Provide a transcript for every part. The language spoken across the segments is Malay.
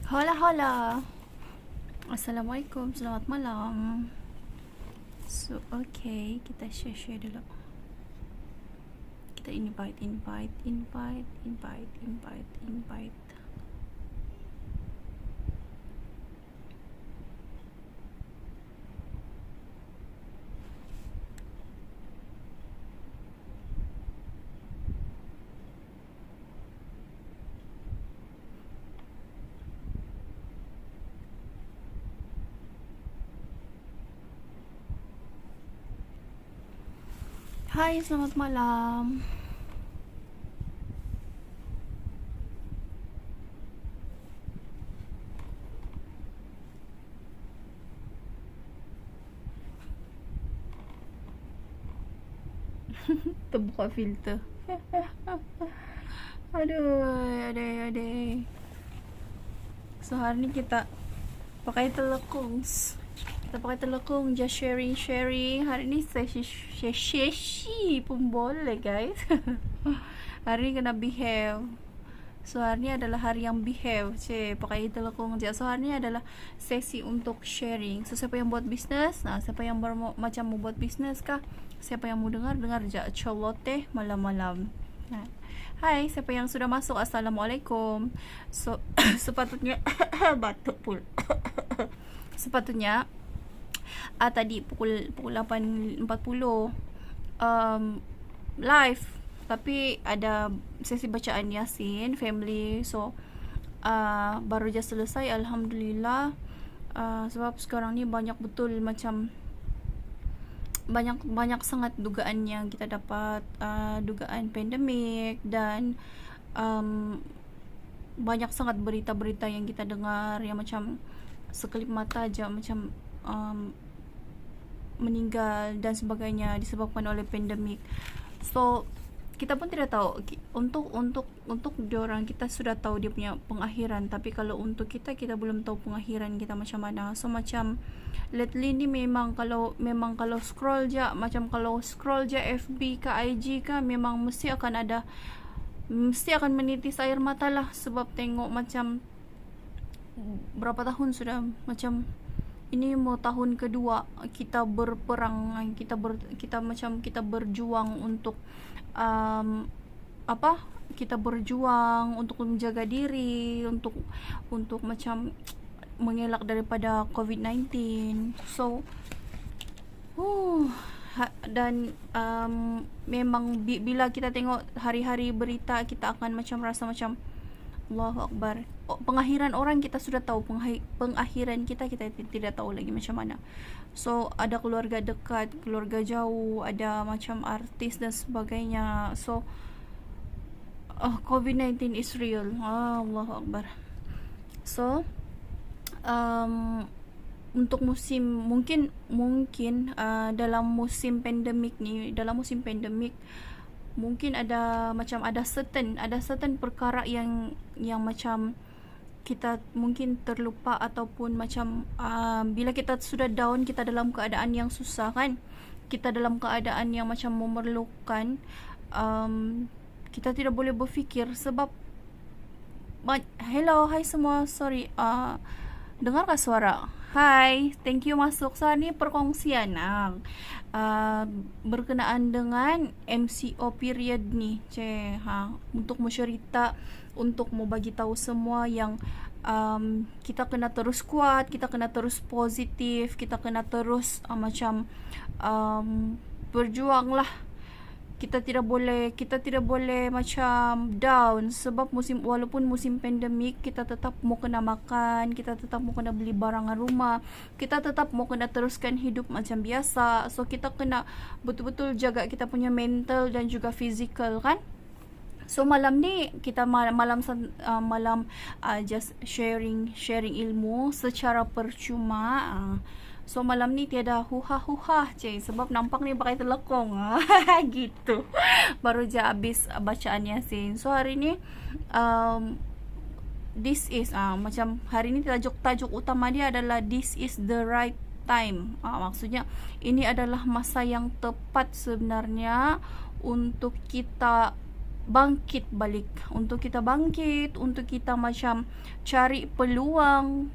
Hola hola. Assalamualaikum, selamat malam. So, okay, kita share dulu. Kita invite. Hai, selamat malam. Terbuka filter. Aduh. So, hari ni kita pakai telekung. Kita pakai telekung, just sharing. Hari ni sesi pun boleh, guys. Hari ni kena behave. So, hari ni adalah hari yang behave. Pakai telekung je. So, hari ni adalah sesi untuk sharing. So, siapa yang buat bisnes, siapa yang macam mau buat bisnes kah? Siapa yang mau dengar je celoteh malam-malam. Hai, siapa yang sudah masuk, Assalamualaikum. So, sepatutnya batuk pul. Sepatutnya tadi pukul 8.40 live, tapi ada sesi bacaan Yasin family. So baru je selesai, alhamdulillah. Sebab sekarang ni banyak betul, macam banyak sangat dugaan yang kita dapat, dugaan pandemik, dan banyak sangat berita-berita yang kita dengar yang macam sekelip mata aja macam meninggal dan sebagainya disebabkan oleh pandemik. So kita pun tidak tahu, untuk diorang kita sudah tahu dia punya pengakhiran, tapi kalau untuk kita belum tahu pengakhiran kita macam mana. So macam lately ni memang kalau scroll je, macam kalau scroll je FB ke IG ke, memang mesti akan menitis air mata lah, sebab tengok macam berapa tahun sudah, macam ini mau tahun kedua kita berperang, kita berjuang untuk kita berjuang untuk menjaga diri, untuk macam mengelak daripada COVID-19. So dan memang bila kita tengok hari-hari berita, kita akan macam rasa macam Allahu Akbar. Pengakhiran orang kita sudah tahu, pengakhiran kita tidak tahu lagi macam mana. So ada keluarga dekat, keluarga jauh, ada macam artis dan sebagainya. So COVID-19 is real. Allahu Akbar. So untuk musim mungkin dalam musim pandemik mungkin ada certain perkara yang macam kita mungkin terlupa, ataupun macam bila kita sudah down, kita dalam keadaan yang susah kan, kita dalam keadaan yang macam memerlukan, kita tidak boleh berfikir. Sebab hello, hai semua, sorry, dengarkah suara? Hai, thank you masuk. So ni perkongsian berkenaan dengan MCO period ni, untuk mencerita, untuk mau bagi tahu semua yang kita kena terus kuat, kita kena terus positif, kita kena terus berjuang lah. Kita tidak boleh macam down, sebab walaupun musim pandemik, kita tetap mau kena makan, kita tetap mau kena beli barangan rumah, kita tetap mau kena teruskan hidup macam biasa. So kita kena betul-betul jaga kita punya mental dan juga physical kan. So malam ni kita malam just sharing ilmu secara percuma. So malam ni tiada huha-huha sebab nampak ni pakai telekong gitu. Baru je habis bacaan Yasin. So hari ni this is macam hari ni tajuk utama dia adalah this is the right time. Maksudnya ini adalah masa yang tepat sebenarnya untuk kita bangkit balik, untuk kita bangkit, untuk kita macam cari peluang,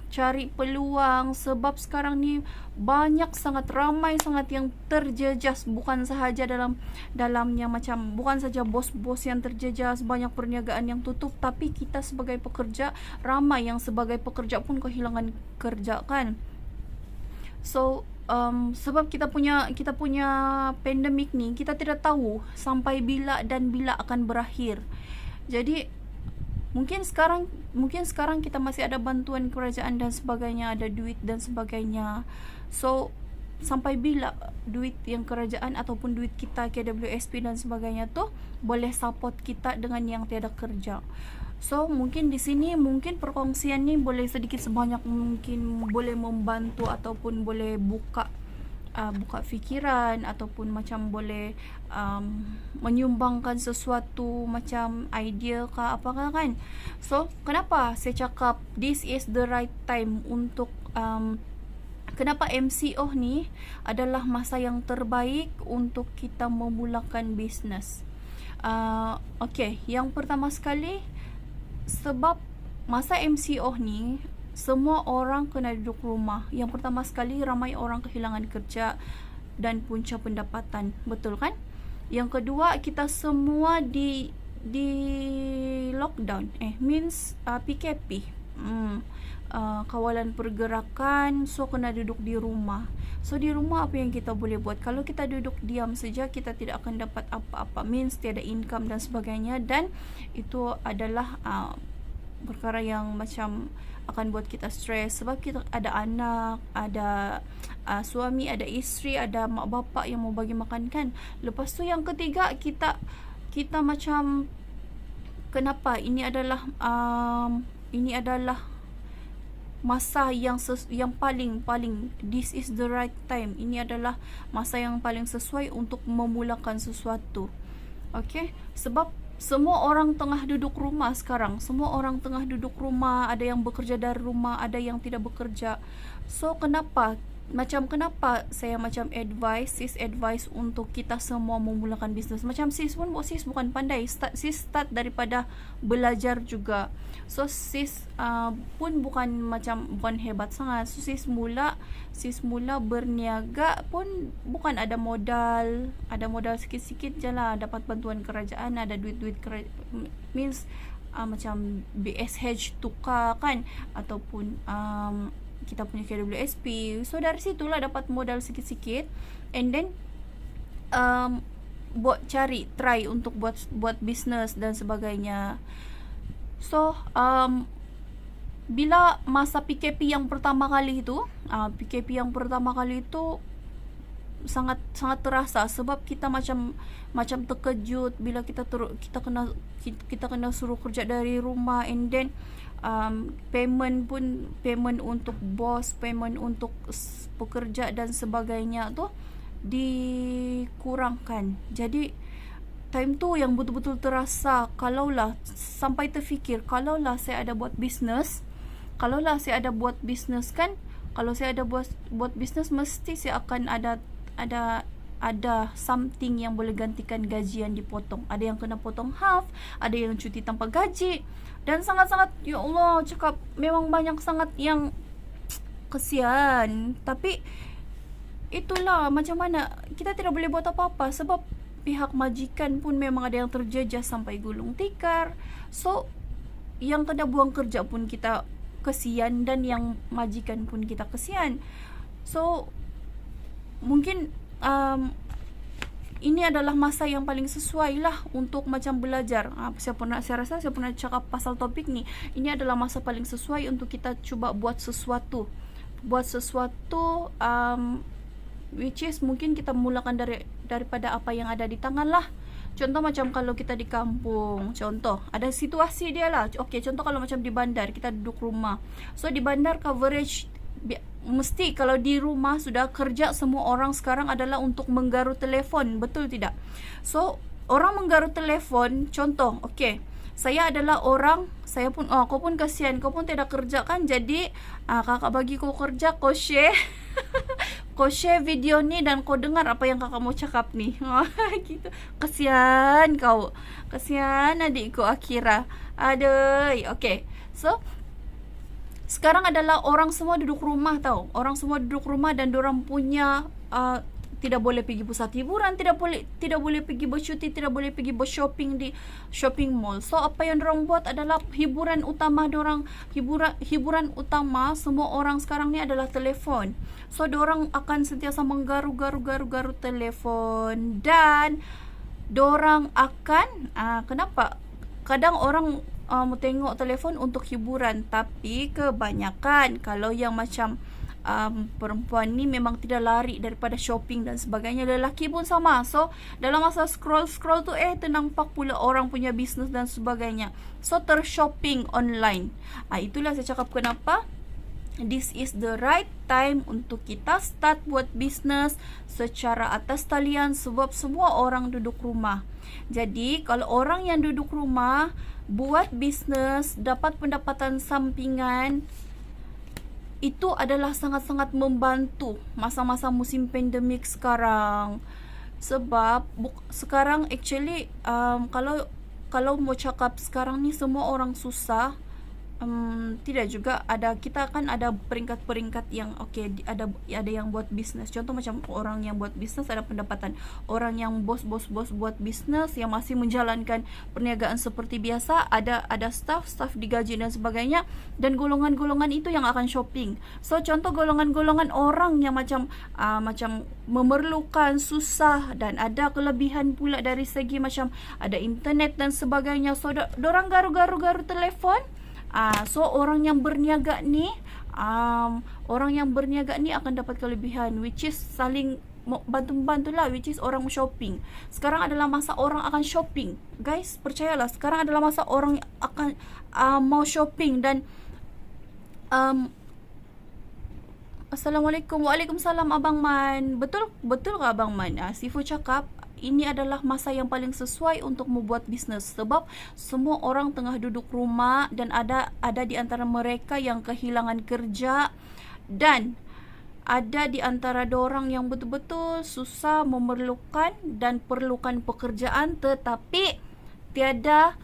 sebab sekarang ni banyak sangat ramai sangat yang terjejas, bukan sahaja dalamnya macam bukan saja bos-bos yang terjejas, banyak perniagaan yang tutup, tapi kita sebagai pekerja, ramai yang sebagai pekerja pun kehilangan kerja kan. So sebab kita punya pandemik ni, kita tidak tahu sampai bila dan bila akan berakhir. Jadi mungkin sekarang kita masih ada bantuan kerajaan dan sebagainya, ada duit dan sebagainya. So sampai bila duit yang kerajaan ataupun duit kita KWSP dan sebagainya tu boleh support kita dengan yang tiada kerja. So mungkin di sini mungkin perkongsian ni boleh sedikit sebanyak mungkin boleh membantu ataupun boleh buka fikiran ataupun macam boleh menyumbangkan sesuatu macam idea ke apakah kan. So kenapa saya cakap this is the right time untuk kenapa MCO ni adalah masa yang terbaik untuk kita memulakan bisnes. Okay, yang pertama sekali, sebab masa MCO ni semua orang kena duduk rumah. Yang pertama sekali, ramai orang kehilangan kerja dan punca pendapatan, betul kan? Yang kedua, kita semua di lockdown, means PKP, kawalan pergerakan, so kena duduk di rumah. So di rumah apa yang kita boleh buat? Kalau kita duduk diam saja, kita tidak akan dapat apa-apa, means tiada income dan sebagainya, dan itu adalah perkara yang macam akan buat kita stres, sebab kita ada anak, ada suami, ada isteri, ada mak bapak yang mau bagi makan kan. Lepas tu yang ketiga, kita macam kenapa ini adalah masa yang paling this is the right time. Ini adalah masa yang paling sesuai untuk memulakan sesuatu. Okay, sebab semua orang tengah duduk rumah sekarang. Semua orang tengah duduk rumah, ada yang bekerja dari rumah, ada yang tidak bekerja. So kenapa saya macam advice untuk kita semua memulakan bisnes. Macam sis bukan pandai, sis start daripada belajar juga. So sis pun bukan hebat sangat. So sis mula berniaga pun bukan ada modal sikit-sikit je lah, dapat bantuan kerajaan, ada duit means macam BSH tukar kan, ataupun kita punya KWSP. So dari situlah dapat modal sikit-sikit, and then try untuk buat bisnes dan sebagainya. So bila masa PKP yang pertama kali itu sangat terasa, sebab kita macam terkejut bila kita kena suruh kerja dari rumah, and then payment untuk bos, payment untuk pekerja dan sebagainya tu dikurangkan. Jadi time tu yang betul-betul terasa, kalaulah sampai terfikir, kalaulah saya ada buat bisnes kan, kalau saya ada buat bisnes, mesti saya akan ada something yang boleh gantikan gaji yang dipotong. Ada yang kena potong half, ada yang cuti tanpa gaji, dan sangat-sangat, ya Allah, cakap memang banyak sangat yang kesian. Tapi itulah, macam mana kita tidak boleh buat apa-apa, sebab pihak majikan pun memang ada yang terjejas sampai gulung tikar. So yang kena buang kerja pun kita kesian, dan yang majikan pun kita kesian. So mungkin ini adalah masa yang paling sesuai lah untuk macam belajar. Saya rasa saya pernah cakap pasal topik ni. Ini adalah masa paling sesuai untuk kita cuba buat sesuatu, which is mungkin kita mulakan daripada apa yang ada di tangan lah. Contoh macam kalau kita di kampung, contoh ada situasi dia lah. Okay, contoh kalau macam di bandar, kita duduk rumah. So di bandar coverage mesti, kalau di rumah sudah kerja, semua orang sekarang adalah untuk menggaru telefon, betul tidak? So orang menggaru telefon, contoh, okay, saya adalah orang, saya pun, kau pun kasihan, kau pun tidak kerja kan, jadi kakak bagi kau kerja, kau share kau share video ni dan kau dengar apa yang kakak mau cakap ni. Gitu. Kasihan kau. Kasihan adikku Akira. Aduh. Okay. So, sekarang adalah orang semua duduk rumah tau. Orang semua duduk rumah dan dorang punya tidak boleh pergi pusat hiburan, tidak boleh pergi bercuti, tidak boleh pergi bershopping di shopping mall. So apa yang dorang buat adalah hiburan utama dorang, hiburan utama semua orang sekarang ni adalah telefon. So dorang akan sentiasa menggaru-garu telefon dan dorang akan kenapa? Kadang orang mau tengok telefon untuk hiburan, tapi kebanyakan kalau yang macam perempuan ni memang tidak lari daripada shopping dan sebagainya. Lelaki pun sama. So dalam masa scroll tu ternampak pula orang punya bisnes dan sebagainya. So tershopping online. Itulah saya cakap kenapa this is the right time untuk kita start buat bisnes secara atas talian, sebab semua orang duduk rumah. Jadi kalau orang yang duduk rumah buat bisnes, dapat pendapatan sampingan, itu adalah sangat-sangat membantu masa-masa musim pandemik sekarang. Sebab sekarang actually kalau mau cakap sekarang ni semua orang susah. Tidak juga, kita kan ada peringkat-peringkat yang ada yang buat bisnes. Contoh macam orang yang buat bisnes ada pendapatan, orang yang bos buat bisnes yang masih menjalankan perniagaan seperti biasa, ada staff digaji dan sebagainya, dan golongan-golongan itu yang akan shopping. So contoh golongan-golongan orang yang macam memerlukan, susah, dan ada kelebihan pula dari segi macam ada internet dan sebagainya. So dorang garu-garu telefon. So orang yang berniaga ni akan dapat kelebihan, which is saling bantu-bantu lah, which is orang shopping. Sekarang adalah masa orang akan shopping, guys, percayalah, sekarang adalah masa orang akan mau shopping. Dan Assalamualaikum. Waalaikumsalam Abang Man. Betul ke Abang Man? Sifu cakap ini adalah masa yang paling sesuai untuk membuat bisnes, sebab semua orang tengah duduk rumah dan ada di antara mereka yang kehilangan kerja, dan ada di antara dorang yang betul-betul susah, memerlukan dan perlukan pekerjaan, tetapi tiada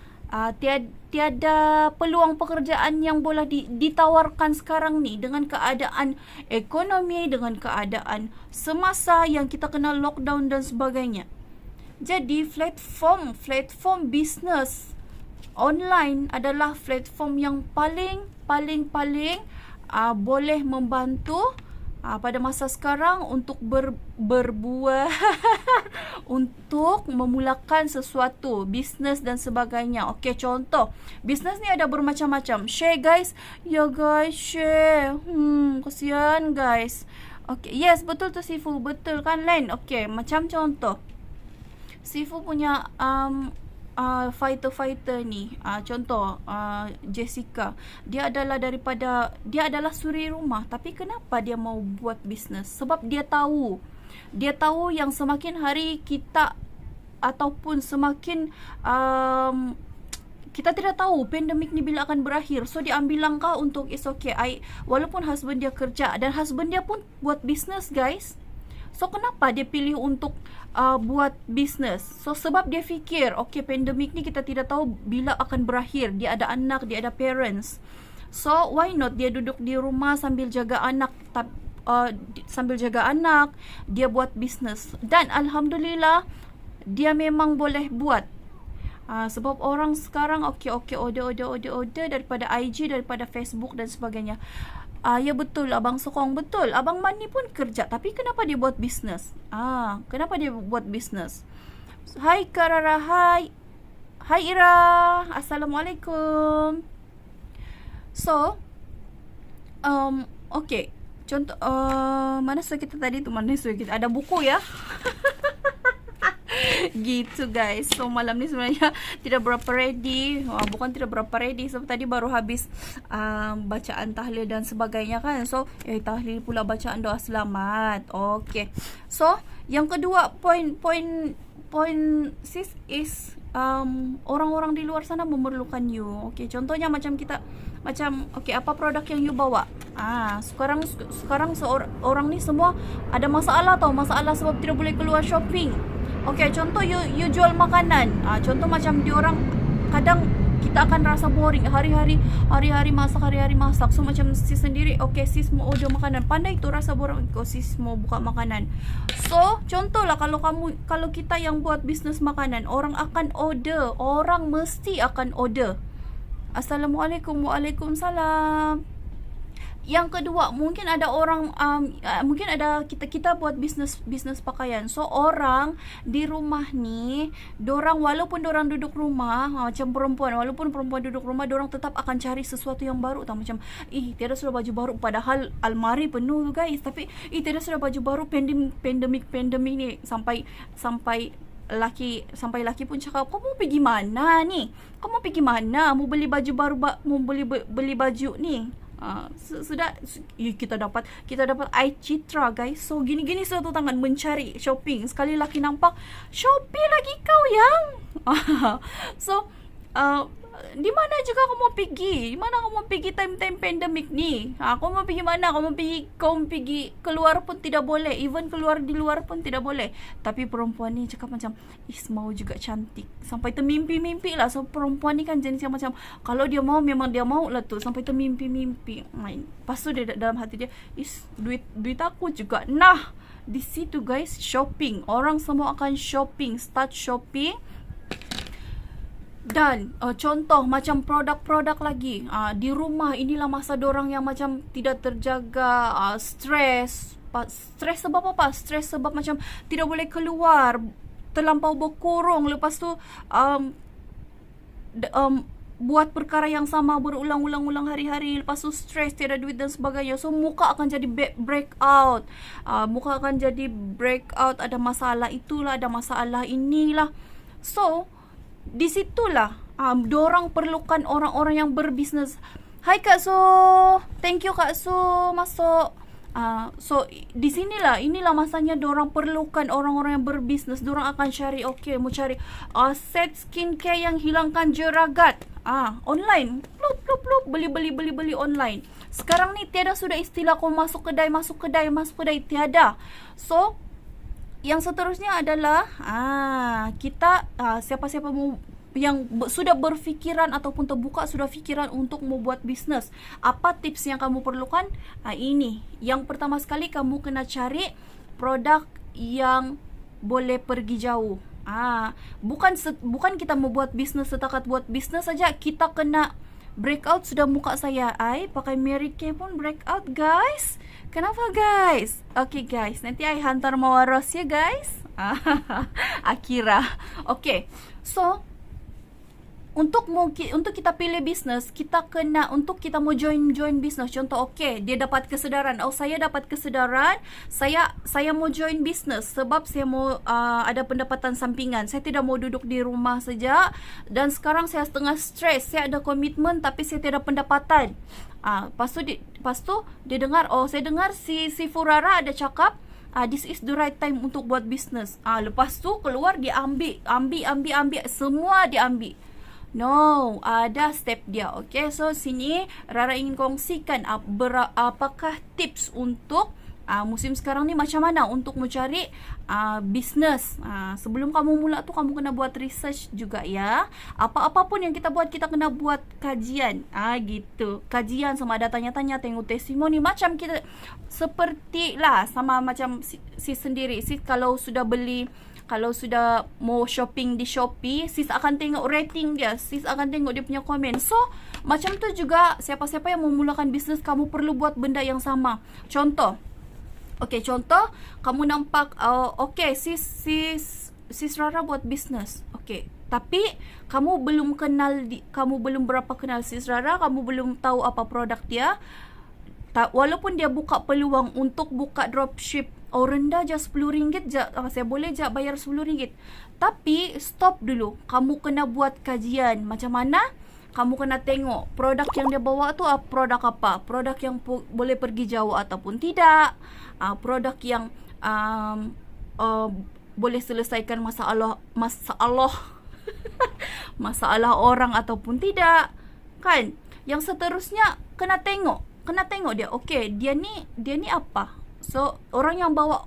peluang pekerjaan yang boleh ditawarkan sekarang ni dengan keadaan ekonomi, dengan keadaan semasa yang kita kena lockdown dan sebagainya. Jadi platform bisnes online adalah platform yang paling boleh membantu pada masa sekarang untuk berbuat untuk memulakan sesuatu bisnes dan sebagainya. Okey, contoh bisnes ni ada bermacam-macam. Share guys. Ya guys, share. Kasihan guys. Okey, yes, betul tu Sifu, betul kan Len? Okey, macam contoh Sifu punya fighter ni, contoh Jessica, dia adalah suri rumah, tapi kenapa dia mau buat bisnes? Sebab dia tahu yang semakin hari kita ataupun semakin kita tidak tahu pandemik ni bila akan berakhir. So dia ambil langkah untuk it's okay. Walaupun husband dia kerja dan husband dia pun buat bisnes guys. So kenapa dia pilih untuk buat bisnes? So sebab dia fikir, okay, pandemik ni kita tidak tahu bila akan berakhir. Dia ada anak, dia ada parents. So why not dia duduk di rumah sambil jaga anak, dia buat bisnes. Dan alhamdulillah dia memang boleh buat. Sebab orang sekarang order daripada IG, daripada Facebook dan sebagainya. Ya betul, Abang Sokong, betul. Abang Man ni pun kerja, tapi kenapa dia buat bisnes? Kenapa dia buat bisnes? Hai Karara, hai Ira, Assalamualaikum. So okay, contoh mana suara kita tadi tu? Mana suara kita? Ada buku ya. Gitu guys. So malam ni sebenarnya tidak berapa ready. Bukan tidak berapa ready, sebab tadi baru habis bacaan tahlil dan sebagainya kan. So tahlil pula bacaan doa selamat. Okay. So yang kedua point sis is orang-orang di luar sana memerlukan you. Okay, contohnya macam kita, macam okay, apa produk yang you bawa? Sekarang seorang ni semua ada masalah tau, masalah sebab tidak boleh keluar shopping. Okay, contoh you jual makanan. Contoh macam diorang kadang kita akan rasa boring hari-hari masak. So macam sis sendiri, okay sis mau order makanan, pandai tu rasa boring, sis mau buka makanan. So contohlah kalau kita yang buat bisnes makanan, orang akan order, orang mesti akan order. Assalamualaikum, waalaikumsalam. Yang kedua, mungkin ada orang mungkin ada kita buat bisnes pakaian. So orang di rumah ni, walaupun dorang duduk rumah, macam perempuan, walaupun perempuan duduk rumah, dorang tetap akan cari sesuatu yang baru tau. Macam tiada sudah baju baru, padahal almari penuh guys. Tapi tiada sudah baju baru, pandemik ni sampai laki pun cakap, kau mau pergi mana ni? Kau mau pergi mana? Mau beli baju baru, mau beli baju ni. Kita dapat eye citra guys. So gini satu tangan mencari shopping, sekali laki nampak Shopee lagi kau yang so di mana juga kau mau pergi? Di mana kau mau pergi time pandemik ni? Kau mau pergi mana? Kau mau pergi keluar pun tidak boleh. Even keluar di luar pun tidak boleh. Tapi perempuan ni cakap macam, mau juga cantik. Sampai termimpi-mimpi lah. So perempuan ni kan jenis yang macam, kalau dia mau, memang dia mau lah tu. Sampai termimpi-mimpi. Lepas tu dia dalam hati dia, duit aku juga. Nah, di situ guys, shopping. Orang semua akan shopping. Start shopping. Dan contoh macam produk-produk lagi, di rumah inilah masa dorang yang macam tidak terjaga, stres sebab apa? Stres sebab macam tidak boleh keluar, terlampau berkurung. Lepas tu buat perkara yang sama berulang-ulang hari-hari. Lepas tu stres, tiada duit dan sebagainya. So muka akan jadi breakout, ada masalah itulah, ada masalah inilah. So di situlah dorang perlukan orang-orang yang berbisnes. Hai Kak Su, thank you Kak Su masuk. So di inilah masanya dorang perlukan orang-orang yang berbisnes. Dorang akan cari, mau cari set skincare yang hilangkan jeragat. Online, plop, beli online. Sekarang ni tiada sudah istilah kau masuk kedai, tiada. So yang seterusnya adalah kita siapa-siapa yang sudah berfikiran ataupun terbuka sudah fikiran untuk membuat bisnes. Apa tips yang kamu perlukan? Ini. Yang pertama sekali, kamu kena cari produk yang boleh pergi jauh. Bukan kita membuat bisnes setakat buat bisnes saja. Kita kena breakout. Sudah muka saya pakai Mary Kay pun breakout guys. Kenapa guys? Okay guys, nanti I hantar mawaros ya guys. Akira. Okay, so untuk kita pilih bisnes, kita kena, untuk kita mau join bisnes. Contoh, dia dapat kesedaran. Saya dapat kesedaran, saya mau join bisnes sebab saya mau ada pendapatan sampingan. Saya tidak mau duduk di rumah saja. Dan sekarang saya setengah stres. Saya ada komitmen tapi saya tidak ada pendapatan. Lepas tu dia dengar, saya dengar si Furara ada cakap, this is the right time untuk buat bisnes. Lepas tu keluar dia ambil semua dia ambil. No, ada step dia. Okay, so sini Rara ingin kongsikan apakah tips untuk musim sekarang ni, macam mana untuk mencari bisnes. Sebelum kamu mula tu, kamu kena buat research juga ya. Apa-apapun yang kita buat, kita kena buat kajian. Gitu. Kajian sama ada tanya-tanya, tengok testimoni. Macam kita, seperti lah, sama macam sis sendiri. Sis kalau sudah mau shopping di Shopee, sis akan tengok rating dia, sis akan tengok dia punya komen. So macam tu juga siapa-siapa yang memulakan bisnes, kamu perlu buat benda yang sama. Contoh kamu nampak sis Rara buat bisnes. Tapi kamu belum berapa kenal sis Rara, kamu belum tahu apa produk dia. Walaupun dia buka peluang untuk buka dropship rendah je RM10 je, saya boleh je bayar RM10. Tapi stop dulu. Kamu kena buat kajian. Macam mana? Kamu kena tengok produk yang dia bawa tu produk apa? Produk yang boleh pergi jauh ataupun tidak. Produk yang boleh selesaikan masalah masalah orang ataupun tidak, kan? Yang seterusnya kena tengok dia. Okey, dia ni apa? So orang yang bawa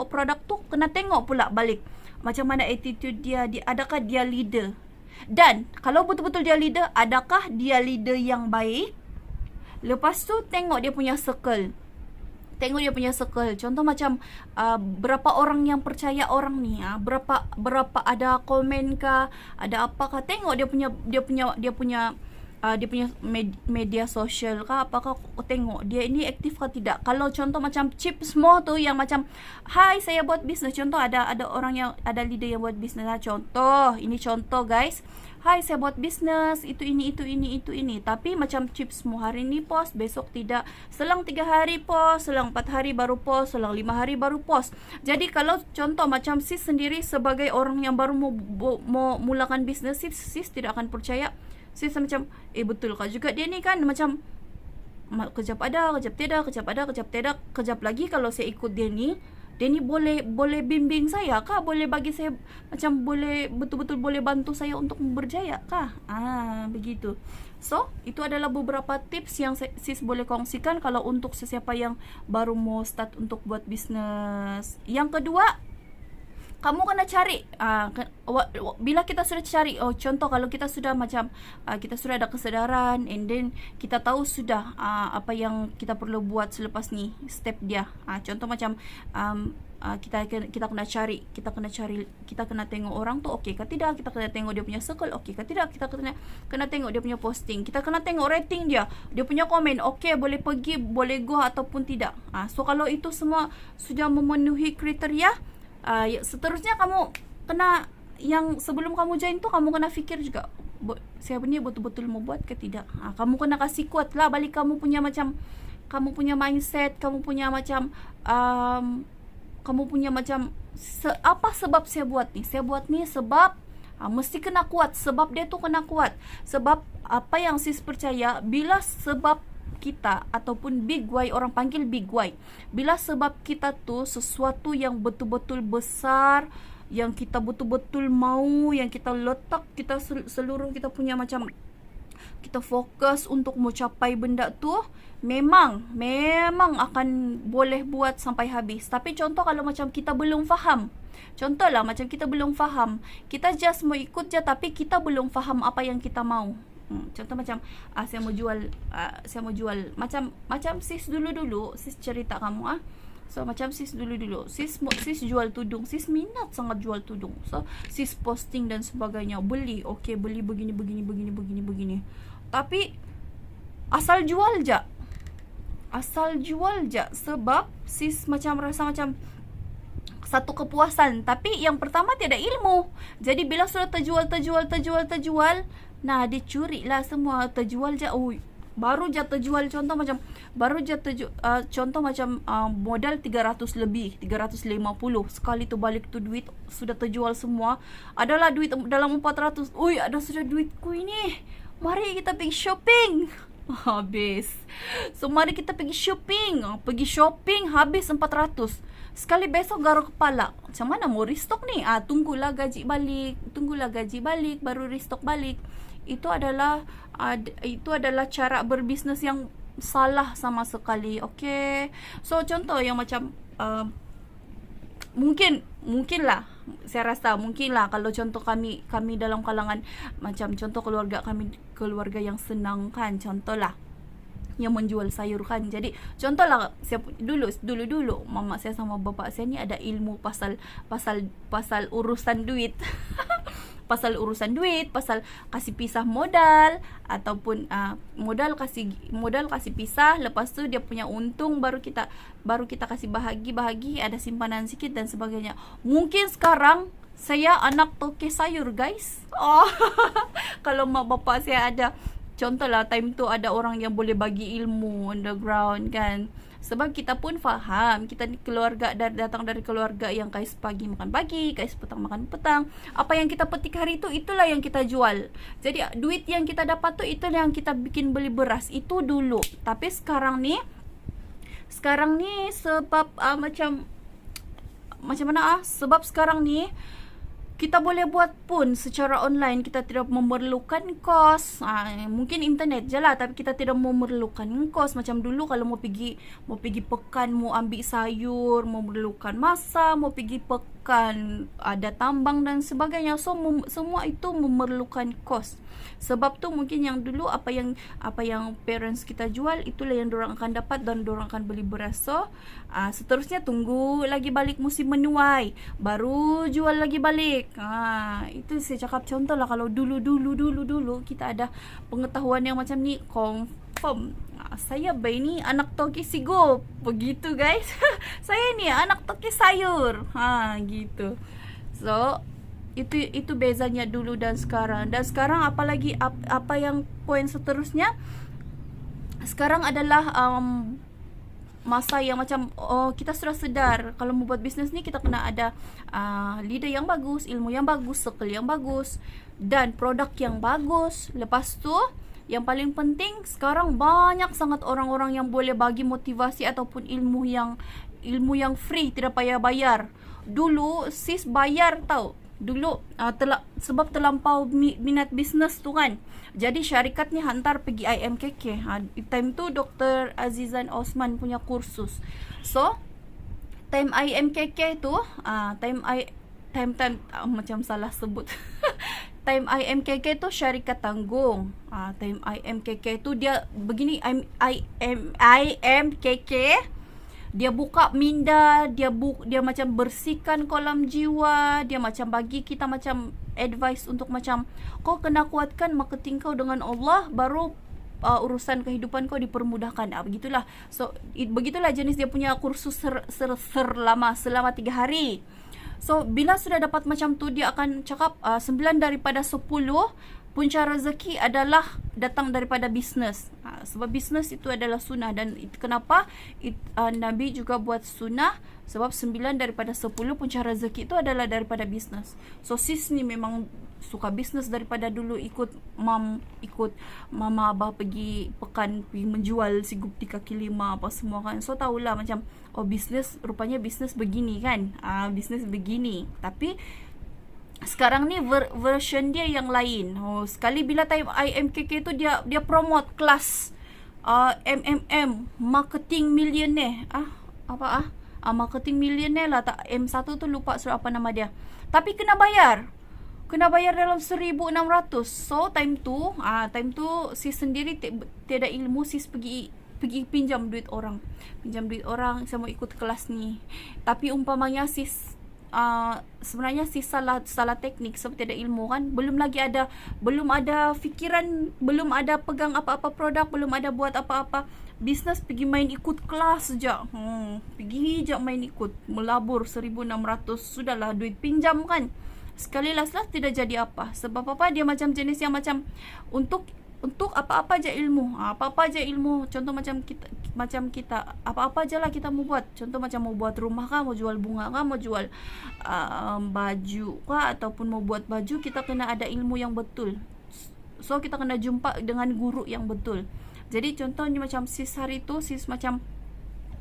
produk tu kena tengok pula balik macam mana attitude dia, adakah dia leader. Dan kalau betul-betul dia leader, adakah dia leader yang baik? Lepas tu tengok dia punya circle. Contoh macam berapa orang yang percaya orang ni, berapa ada komen kah, ada apakah. Tengok dia punya media sosial kah, apakah tengok dia ini aktif kah tidak. Kalau contoh macam chip semua tu yang macam hai saya buat bisnes, contoh ada orang yang ada leader yang buat bisnes, contoh guys, hai saya buat bisnes itu ini, tapi macam chip semua hari ni post, besok tidak, selang 3 hari post, selang 4 hari baru post, selang 5 hari baru post. Jadi kalau contoh macam sis sendiri sebagai orang yang baru mau mulakan bisnes, sis tidak akan percaya. Sis macam betul kah juga dia ni, kan macam kejap ada, kejap tidak, kejap lagi kalau saya ikut dia ni boleh bimbing saya kah, boleh bagi saya macam boleh betul-betul boleh bantu saya untuk berjaya kah. Begitu. So itu adalah beberapa tips yang sis boleh kongsikan kalau untuk sesiapa yang baru mau start untuk buat bisnes. Yang kedua, kamu kena cari bila kita sudah cari, contoh kalau kita sudah macam kita sudah ada kesedaran, and then kita tahu sudah apa yang kita perlu buat selepas ni, step dia. Contoh macam kita kena cari, kita kena tengok orang tu okey ke tidak, kita kena tengok dia punya circle okey ke tidak, kita kena tengok dia punya posting, kita kena tengok rating dia punya komen okey, boleh pergi, boleh go ataupun tidak. So kalau itu semua sudah memenuhi kriteria, seterusnya kamu kena, yang sebelum kamu join tu kamu kena fikir juga, saya ni betul-betul mau buat ke tidak. Kamu kena kasih kuat lah balik kamu punya mindset, kamu punya macam apa sebab saya buat ni sebab mesti kena kuat, sebab dia tu kena kuat, sebab apa yang sis percaya, bila sebab kita ataupun big why, orang panggil big why, bila sebab kita tu sesuatu yang betul-betul besar, yang kita betul-betul mau, yang kita letak kita seluruh kita punya macam kita fokus untuk mencapai benda tu, memang akan boleh buat sampai habis. Tapi contoh kalau macam kita belum faham, contohlah macam kita belum faham, kita just mau ikut je tapi kita belum faham apa yang kita mau. Contoh macam saya mau jual macam sis dulu sis cerita kamu so macam sis dulu sis jual tudung, sis minat sangat jual tudung, so sis posting dan sebagainya, beli begini, tapi asal jual je sebab sis macam rasa macam satu kepuasan, tapi yang pertama tiada ilmu. Jadi bila sudah terjual, dicuri lah semua, terjual je. Baru je terjual, contoh macam modal 300 lebih, 350, sekali tu balik tu duit sudah terjual semua. Adalah duit dalam 400. Ada sudah duitku ini. Mari kita pergi shopping. Habis. So mari kita pergi shopping, habis 400. Sekali besok garuk kepala, macam mana mau restock ni? Tunggulah gaji balik baru restock balik. Itu adalah cara berbisnes yang salah sama sekali. Okay, so contoh yang macam mungkinlah saya rasa mungkinlah kalau contoh kami dalam kalangan macam contoh keluarga kami, keluarga yang senang kan, contohlah yang menjual sayur kan. Jadi contohlah saya dulu mama saya sama bapa saya ni ada ilmu pasal urusan duit. pasal kasih pisah modal ataupun modal kasih pisah, lepas tu dia punya untung baru kita kasih bahagi ada simpanan sikit dan sebagainya. Mungkin sekarang saya anak toke sayur guys. Kalau mak bapa saya ada, contohlah time tu ada orang yang boleh bagi ilmu underground kan. Sebab kita pun faham, kita ni keluarga datang dari keluarga yang kais pagi makan pagi, kais petang makan petang. Apa yang kita petik hari itu, itulah yang kita jual. Jadi duit yang kita dapat tu itulah yang kita bikin beli beras. Itu dulu. Tapi sekarang ni sebab macam mana sebab sekarang ni kita boleh buat pun secara online. Kita tidak memerlukan kos. Mungkin internet je lah, tapi kita tidak memerlukan kos. Macam dulu kalau mau pergi pekan, mau ambil sayur, memerlukan masa, mau pergi pekan, ada tambang dan sebagainya. So semua itu memerlukan kos. Sebab tu mungkin yang dulu apa yang parents kita jual, itulah yang dorang akan dapat dan dorang akan beli beras. So seterusnya tunggu lagi balik musim menuai, baru jual lagi balik. Itu saya cakap contoh lah. Kalau dulu kita ada pengetahuan yang macam ni, confirm saya ni anak toki sigo. Begitu guys. Saya ni anak toki sayur. Gitu. So itu bezanya dulu dan sekarang. Dan sekarang apalagi apa yang poin seterusnya sekarang adalah masa yang macam kita sudah sedar kalau mau buat bisnes ni kita kena ada leader yang bagus, ilmu yang bagus, circle yang bagus dan produk yang bagus. Lepas tu yang paling penting sekarang banyak sangat orang-orang yang boleh bagi motivasi ataupun ilmu yang free, tidak payah bayar. Dulu sis bayar tau. Dulu sebab terlampau minat bisnes tu kan. Jadi syarikat ni hantar pergi IMKK. Time tu Dr. Azizan Osman punya kursus. So time IMKK tu macam salah sebut. Time IMKK tu syarikat tanggung. Time IMKK tu dia begini. IMKK dia buka minda, dia macam bersihkan kolam jiwa, dia macam bagi kita macam advice untuk macam kau kena kuatkan marketing kau dengan Allah, baru urusan kehidupan kau dipermudahkan. Begitulah. So begitulah jenis dia punya kursus selama 3 hari. So bila sudah dapat macam tu, dia akan cakap 9 daripada 10 punca rezeki adalah datang daripada bisnes. Sebab bisnes itu adalah sunnah. Dan kenapa Nabi juga buat sunnah? Sebab 9 daripada 10 punca rezeki itu adalah daripada bisnes. So sis ni memang suka bisnes daripada dulu, ikut mama abah pergi pekan, pergi menjual sigup 3 kaki 5 apa semua kan. So tahulah macam bisnes, rupanya bisnes begini kan. Bisnes begini. Tapi sekarang ni version dia yang lain. Sekali bila time IMKK tu dia promote kelas MMM, marketing millionaire. Marketing millionaire lah, tak M1 tu lupa surat apa nama dia. Tapi kena bayar dalam 1,600. So time tu sis sendiri tiada ilmu, sis pergi pinjam duit orang. Saya mau ikut kelas ni. Tapi umpamanya sis sebenarnya sis salah teknik sebab tidak ilmu kan. Belum ada fikiran, belum ada pegang apa-apa produk, belum ada buat apa-apa bisnes, pergi main ikut kelas saja. Pergi je main ikut, melabur 1,600. Sudahlah duit pinjam kan. Sekali lah tidak jadi apa. Sebab apa? Dia macam jenis yang macam untuk apa-apa je ilmu. Apa-apa je ilmu. Contoh macam kita apa-apa je lah kita mau buat. Contoh macam mau buat rumah kah, mau jual bunga kah, mau jual baju kah, ataupun mau buat baju, kita kena ada ilmu yang betul. So kita kena jumpa dengan guru yang betul. Jadi contohnya macam sis hari tu, sis macam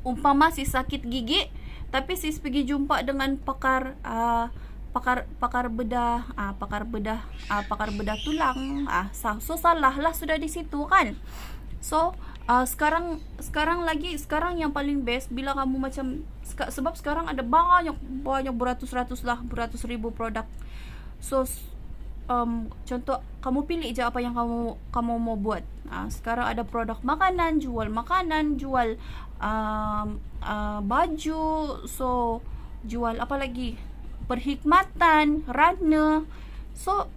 umpama sis sakit gigi, tapi sis pergi jumpa dengan pakar bedah tulang. So salah lah sudah di situ kan. So sekarang yang paling best bila kamu macam, sebab sekarang ada banyak beratus ribu produk. So contoh kamu pilih je apa yang kamu mau buat. Sekarang ada produk makanan, jual baju, so jual apa lagi, perkhidmatan, rana. So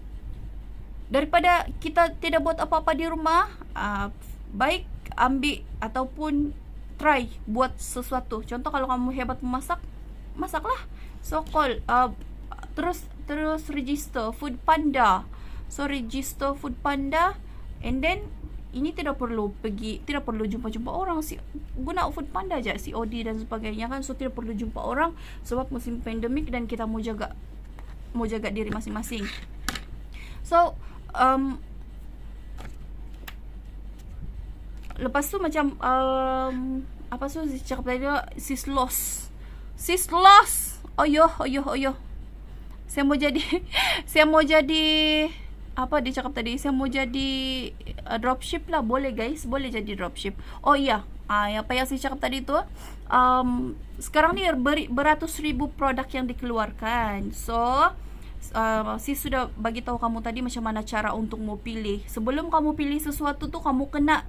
daripada kita tidak buat apa-apa di rumah, baik ambil ataupun try buat sesuatu. Contoh kalau kamu hebat memasak, masaklah. So call terus register Foodpanda. So register Foodpanda, and then ini tidak perlu jumpa orang, guna Foodpanda aja, COD dan sebagainya kan. So tidak perlu jumpa orang sebab musim pandemik dan kita mau jaga diri masing-masing. So lepas tu macam apa tu cakap tadi, sis lost. Oyo. saya mau jadi saya mau jadi apa dia cakap tadi, saya mau jadi dropship lah. Boleh guys, boleh jadi dropship. Oh iya, apa yang saya cakap tadi tu, sekarang ni beratus ribu produk yang dikeluarkan. So si sudah bagi tahu kamu tadi macam mana cara untuk mau pilih. Sebelum kamu pilih sesuatu tu, kamu kena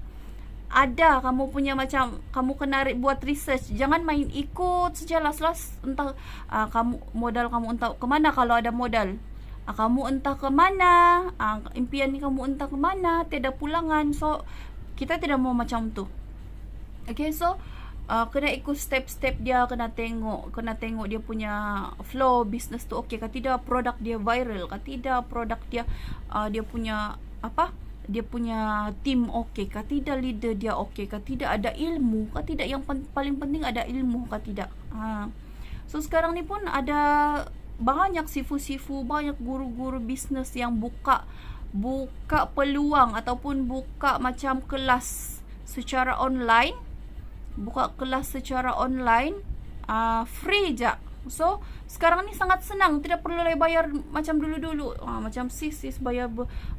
ada, kamu punya macam, kamu kena buat research. Jangan main ikut saja las-las, entah kamu modal kamu entah ke mana. Kalau ada modal, kamu entah ke mana, impian ni kamu entah ke mana, tiada pulangan. So kita tidak mau macam tu. Okay, so kena ikut step-step dia, kena tengok dia punya flow business tu okey ke tidak, produk dia viral ke tidak, produk dia dia punya apa, dia punya team okey ke tidak, leader dia okey ke tidak, ada ilmu ke tidak, yang paling penting ada ilmu ke tidak. So sekarang ni pun ada banyak sifu-sifu, banyak guru-guru bisnes yang buka peluang ataupun buka macam kelas secara online, free je. So sekarang ni sangat senang, tidak perlu lagi bayar macam dulu-dulu. Macam sis bayar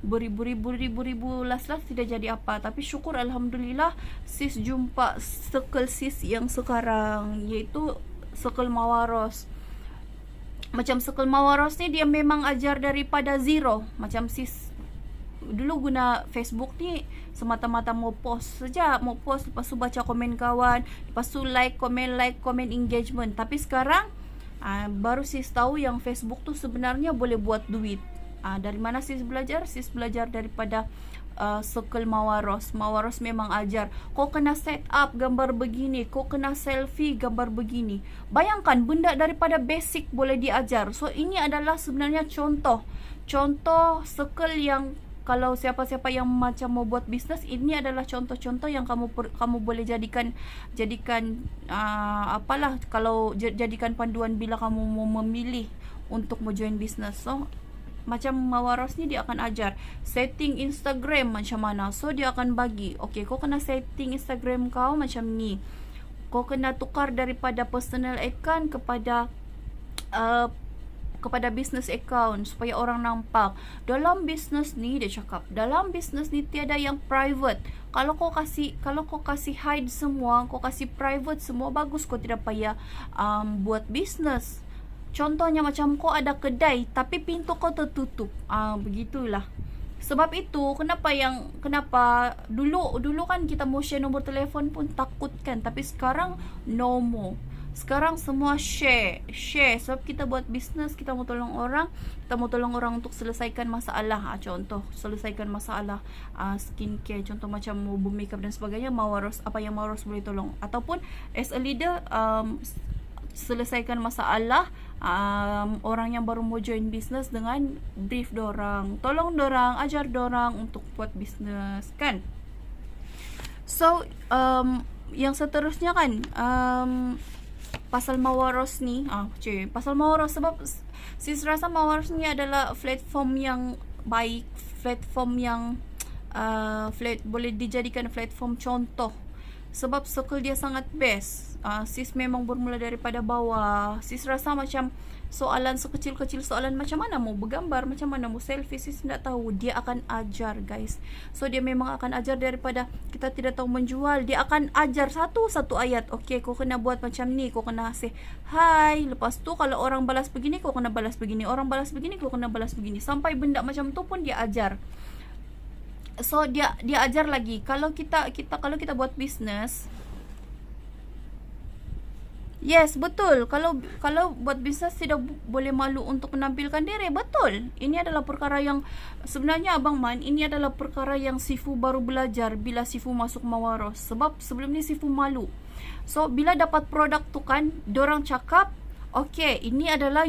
beribu-ribu las-las tidak jadi apa. Tapi syukur alhamdulillah sis jumpa circle sis yang sekarang, iaitu circle Mawaros. Macam circle Mawaros ni dia memang ajar daripada zero. Macam sis dulu guna Facebook ni semata-mata mau post saja, lepas tu baca komen kawan, lepas tu like, komen engagement. Tapi sekarang baru sis tahu yang Facebook tu sebenarnya boleh buat duit. Dari mana sis belajar? Sis belajar daripada circle Mawaros. Mawaros memang ajar, kau kena set up gambar begini, kau kena selfie gambar begini. Bayangkan benda daripada basic boleh diajar. So ini adalah sebenarnya contoh circle yang, kalau siapa-siapa yang macam mau buat bisnes, ini adalah contoh-contoh yang kamu boleh jadikan apalah, kalau jadikan panduan bila kamu mau memilih untuk mau join bisnes. So macam Mawaros ni dia akan ajar setting Instagram macam mana. So dia akan bagi, okey, kau kena setting Instagram kau macam ni, kau kena tukar daripada personal account kepada business account supaya orang nampak. Dalam business ni dia cakap, dalam business ni tiada yang private. Kalau kau kasih hide semua, kau kasih private semua, bagus, kau tidak payah buat business. Contohnya macam kau ada kedai tapi pintu kau tertutup. Begitulah. Sebab itu kenapa dulu kan kita mau share nombor telefon pun takut kan, tapi sekarang no more. Sekarang semua share. Sebab kita buat bisnes, kita mau tolong orang untuk selesaikan masalah. Contoh, selesaikan masalah skincare, contoh macam mau makeup dan sebagainya, apa yang Mawaros boleh tolong. Ataupun as a leader, selesaikan masalah orang yang baru mau join bisnes dengan brief dorang, tolong dorang, ajar dorang untuk buat bisnes kan. So yang seterusnya kan, pasal Mawaros ni, pasal Mawaros, sebab sis rasa Mawaros ni adalah platform yang baik, platform yang boleh dijadikan platform contoh. Sebab circle dia sangat best. Sis memang bermula daripada bawah. Sis rasa macam soalan sekecil-kecil, soalan macam mana mau bergambar, macam mana mau selfie, sis tidak tahu. Dia akan ajar guys. So dia memang akan ajar daripada kita tidak tahu menjual. Dia akan ajar satu-satu ayat. Okay, kau kena buat macam ni, kau kena say hi. Lepas tu kalau orang balas begini, kau kena balas begini. Orang balas begini, kau kena balas begini. Sampai benda macam tu pun dia ajar. So dia ajar lagi. Kalau kita buat bisnes, yes, betul. Kalau buat bisnes tidak boleh malu untuk menampilkan diri. Betul. Ini adalah perkara yang sebenarnya Abang Man, ini adalah perkara yang Sifu baru belajar bila Sifu masuk Mawaros. Sebab sebelum ni Sifu malu. So bila dapat produk tu kan, dorang cakap, okay, ini adalah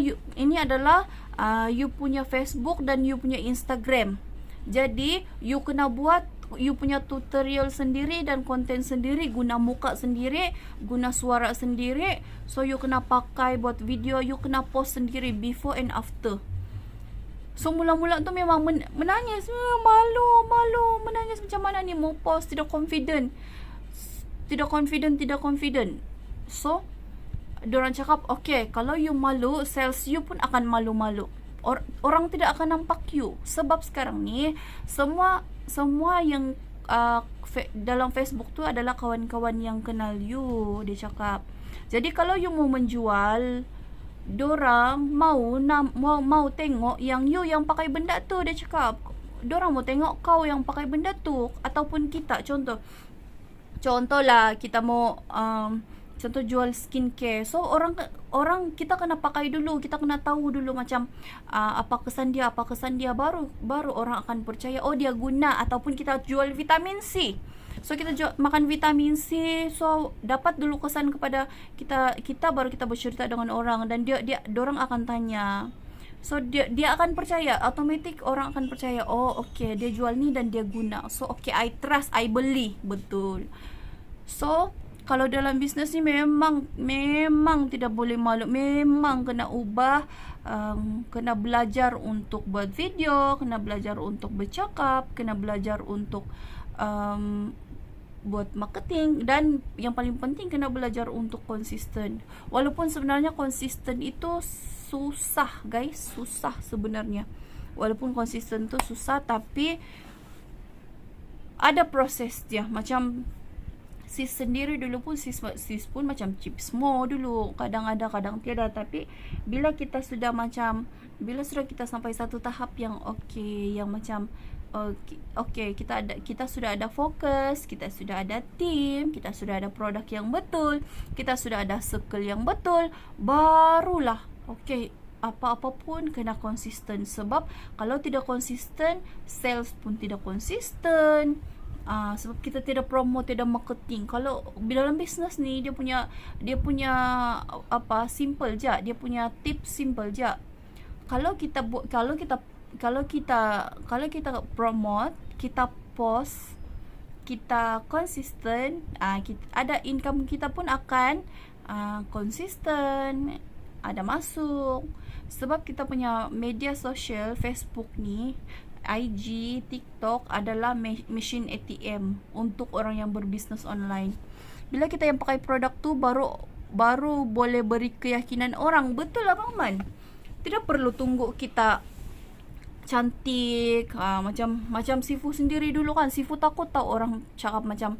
you punya Facebook dan you punya Instagram. Jadi you kena buat you punya tutorial sendiri dan konten sendiri, guna muka sendiri, guna suara sendiri. So you kena pakai buat video, you kena post sendiri before and after. So mula-mula tu memang menangis, malu, menangis macam mana ni mau post, tidak confident. So dorang cakap, okay, kalau you malu, sales you pun akan malu-malu. orang tidak akan nampak you. Sebab sekarang ni semua yang dalam Facebook tu adalah kawan-kawan yang kenal you, dia cakap. Jadi kalau you mau menjual, dorang mau tengok yang you yang pakai benda tu, dia cakap. Dorang mau tengok kau yang pakai benda tu, ataupun kita contohlah kita mau contoh jual skincare. So orang kita kena pakai dulu, kita kena tahu dulu macam apa kesan dia, baru orang akan percaya oh dia guna. Ataupun kita jual vitamin C, so kita makan vitamin C, so dapat dulu kesan kepada kita baru kita bercerita dengan orang, dan orang akan tanya. So dia akan percaya, automatik orang akan percaya, oh okay, dia jual ni dan dia guna. So okay, I trust, I beli, betul. So kalau dalam bisnes ni memang tidak boleh malu, memang kena ubah, kena belajar untuk buat video, kena belajar untuk bercakap, kena belajar untuk buat marketing, dan yang paling penting kena belajar untuk konsisten. Walaupun sebenarnya konsisten itu susah guys, susah sebenarnya. Walaupun konsisten tu susah, tapi ada proses dia. Macam sis sendiri dulu pun sis pun macam chip semua dulu, kadang ada kadang tiada. Tapi bila kita sudah kita sampai satu tahap yang okey, yang macam okey, kita sudah ada fokus, kita sudah ada tim, kita sudah ada produk yang betul, kita sudah ada circle yang betul, barulah okey, apa-apa pun kena konsisten. Sebab kalau tidak konsisten, sales pun tidak konsisten. Sebab kita tidak promote, tidak marketing. Kalau dalam bisnes ni dia punya apa, simple je. Dia punya tips simple je. Kalau kita promote, kita post, kita konsisten, ada income, kita pun akan konsisten, ada masuk. Sebab kita punya media sosial Facebook ni, IG, TikTok adalah mesin ATM untuk orang yang berbisnes online. Bila kita yang pakai produk tu, baru boleh beri keyakinan orang. Betul lah Bang Man. Tidak perlu tunggu kita cantik, macam Sifu sendiri dulu kan. Sifu takut tau orang cakap macam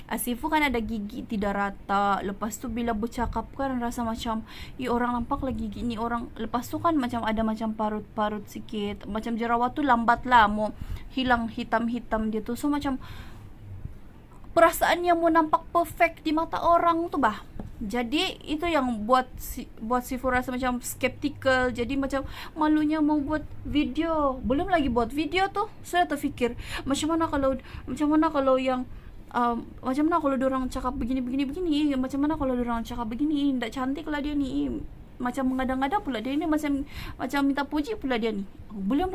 Sifu kan ada gigi tidak rata. Lepas tu bila bercakap kan rasa macam orang nampak lagi gigi ni orang. Lepas tu kan macam ada macam parut-parut sikit, macam jerawat tu lambat lah mau hilang, hitam-hitam dia tu. So macam perasaannya mau nampak perfect di mata orang tu bah. Jadi itu yang buat Sifu rasa macam skeptical. Jadi macam malunya mau buat video. Belum lagi buat video tu sudah terfikir macam mana kalau yang macam mana kalau diorang cakap begini, macam mana kalau diorang cakap begini, tak cantik lah dia ni, macam mengada-ngada pula dia ni, macam minta puji pula dia ni. Belum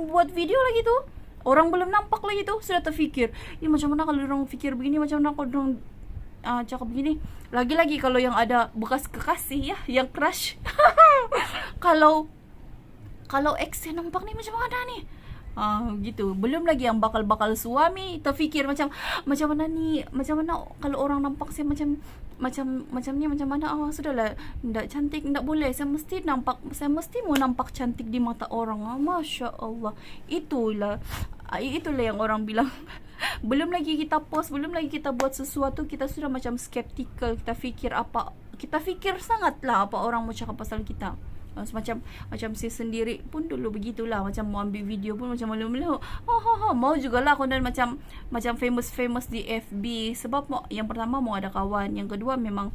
buat video lagi tu, orang belum nampak lagi tu sudah terfikir macam mana kalau diorang fikir begini, macam mana kalau diorang cakap begini. Lagi-lagi kalau yang ada bekas kekasih ya, yang crush kalau ex yang nampak ni macam mana ni, gitu. Belum lagi yang bakal suami terfikir macam mana ni, macam mana kalau orang nampak saya macam ni, macam mana. Sudahlah, ndak cantik, ndak boleh. Saya mesti mau nampak cantik di mata orang. Masya Allah. Itulah yang orang bilang. Belum lagi kita post, belum lagi kita buat sesuatu, kita sudah macam skeptical. Kita fikir sangatlah apa orang mau cakap pasal kita. Macam saya sendiri pun dulu begitulah. Macam mau ambil video pun macam malu-malu. Mau jugalah aku dan macam famous di FB. Sebab yang pertama mau ada kawan, yang kedua memang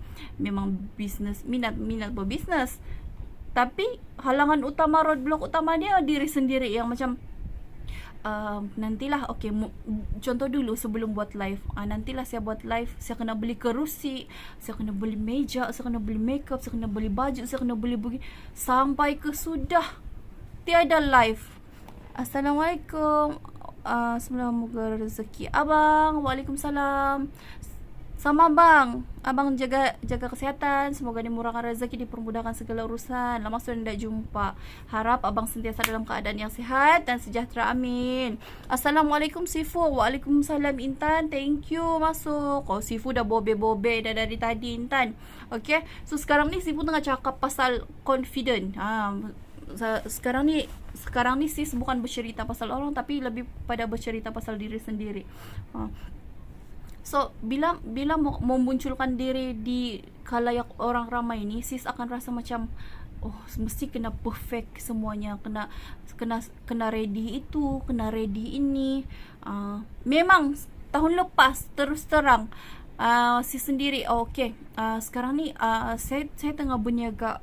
bisnes, minat berbisnes. Tapi halangan utama, roadblock utama dia diri sendiri yang macam nantilah contoh dulu sebelum buat live, nantilah saya buat live, saya kena beli kerusi, saya kena beli meja, saya kena beli makeup, saya kena beli baju, saya kena beli begini, sampai ke sudah tiada live. Assalamualaikum, semoga rezeki abang. Waalaikumsalam. Sama abang jaga kesihatan, semoga dimurahkan rezeki, dipermudahkan segala urusan. Lama sudah tidak jumpa, harap abang sentiasa dalam keadaan yang sehat dan sejahtera, amin. Assalamualaikum Sifu. Waalaikumsalam Intan, thank you masuk. Sifu dah bobe-bobe dah dari tadi Intan. Okay, so sekarang ni Sifu tengah cakap pasal confident. sekarang ni sis bukan bercerita pasal orang, tapi lebih pada bercerita pasal diri sendiri. So bila memunculkan diri di khalayak orang ramai ni, sis akan rasa macam oh mesti kena perfect semuanya, kena ready itu, kena ready ini. Memang tahun lepas terus terang sis sendiri sekarang ni saya tengah berniaga,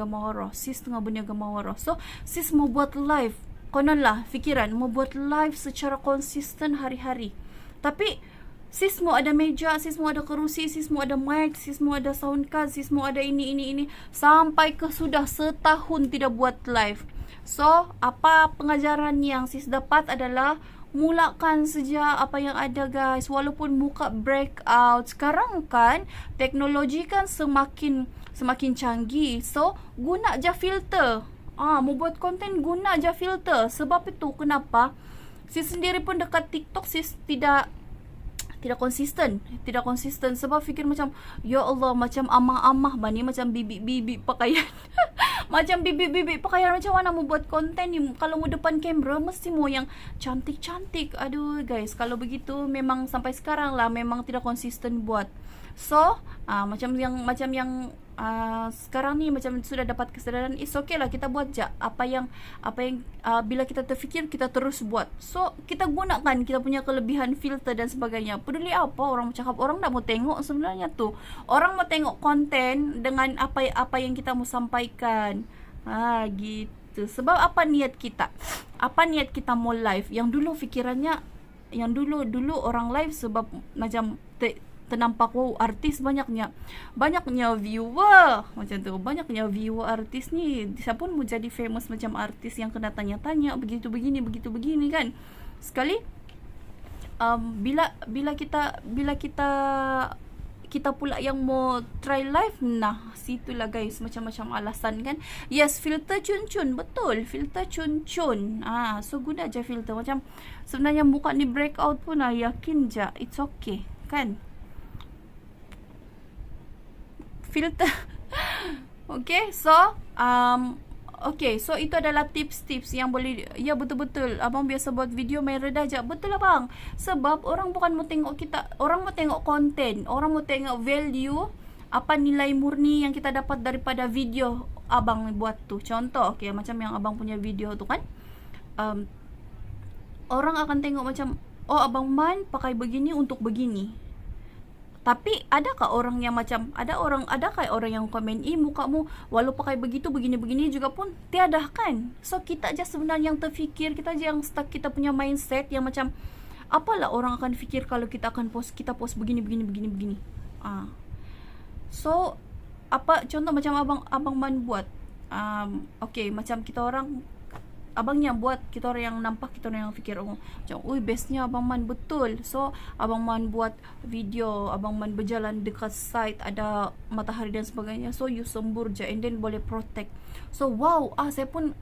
Mawara, sis tengah berniaga Mawara. So sis mau buat live, kononlah fikiran mau buat live secara konsisten hari-hari. Tapi sis mau ada meja, sis mau ada kerusi, sis mau ada mic, sis mau ada sound card, sis mau ada ini sampai ke sudah setahun tidak buat live. So apa pengajaran yang sis dapat adalah mulakan saja apa yang ada guys, walaupun muka breakout. Sekarang kan teknologi kan semakin canggih, so guna aja filter. Mau buat konten guna aja filter. Sebab itu kenapa sis sendiri pun dekat TikTok sis tidak konsisten sebab fikir macam ya Allah, macam amah-amah bani, macam bibi-bibi pakaian macam bibi-bibi pakaian, macam mana mau buat konten ni kalau mau depan kamera mesti mau yang cantik-cantik. Aduh guys, kalau begitu memang sampai sekarang lah memang tidak konsisten buat. So macam yang sekarang ni macam sudah dapat kesadaran, it's okay lah kita buat je apa yang bila kita terfikir kita terus buat. So kita gunakan kita punya kelebihan filter dan sebagainya. Peduli apa orang cakap, orang tak mau tengok sebenarnya tu. Orang mau tengok konten dengan apa yang kita mau sampaikan. Gitu. Sebab apa niat kita? Apa niat kita mau live? Yang dulu fikirannya, yang dulu orang live sebab macam ternampak wow artis banyaknya viewer macam tu, banyaknya viewer artis ni, siapa pun mau jadi famous macam artis yang kena tanya-tanya begitu begini kan. Sekali bila kita pula yang mau try live, nah situlah guys macam-macam alasan kan. Yes, filter cun-cun, betul, filter cun-cun. So guna aja filter. Macam sebenarnya muka ni breakout pun yakin je it's okay kan, filter. Okay, so so itu adalah tips-tips yang boleh, ya betul-betul abang biasa buat video main reda je. Betul lah bang, sebab orang bukan mau tengok kita, orang mau tengok konten, orang mau tengok value, apa nilai murni yang kita dapat daripada video abang buat tu. Contoh macam yang abang punya video tu kan, orang akan tengok macam oh abang Man pakai begini untuk begini. Tapi adakah orang yang macam adakah orang yang komen mukamu walau pakai begitu begini juga pun tiada kan. So kita aja sebenarnya yang terfikir, kita aja yang stuck kita punya mindset yang macam apalah orang akan fikir kalau kita post begini. So apa contoh macam abang Man buat macam kita orang, abangnya buat, kita orang yang nampak, kita orang yang fikir macam bestnya Abang Man, betul. So Abang Man buat video, Abang Man berjalan dekat site ada matahari dan sebagainya, so you sembur je and then boleh protect. So wow, saya pun,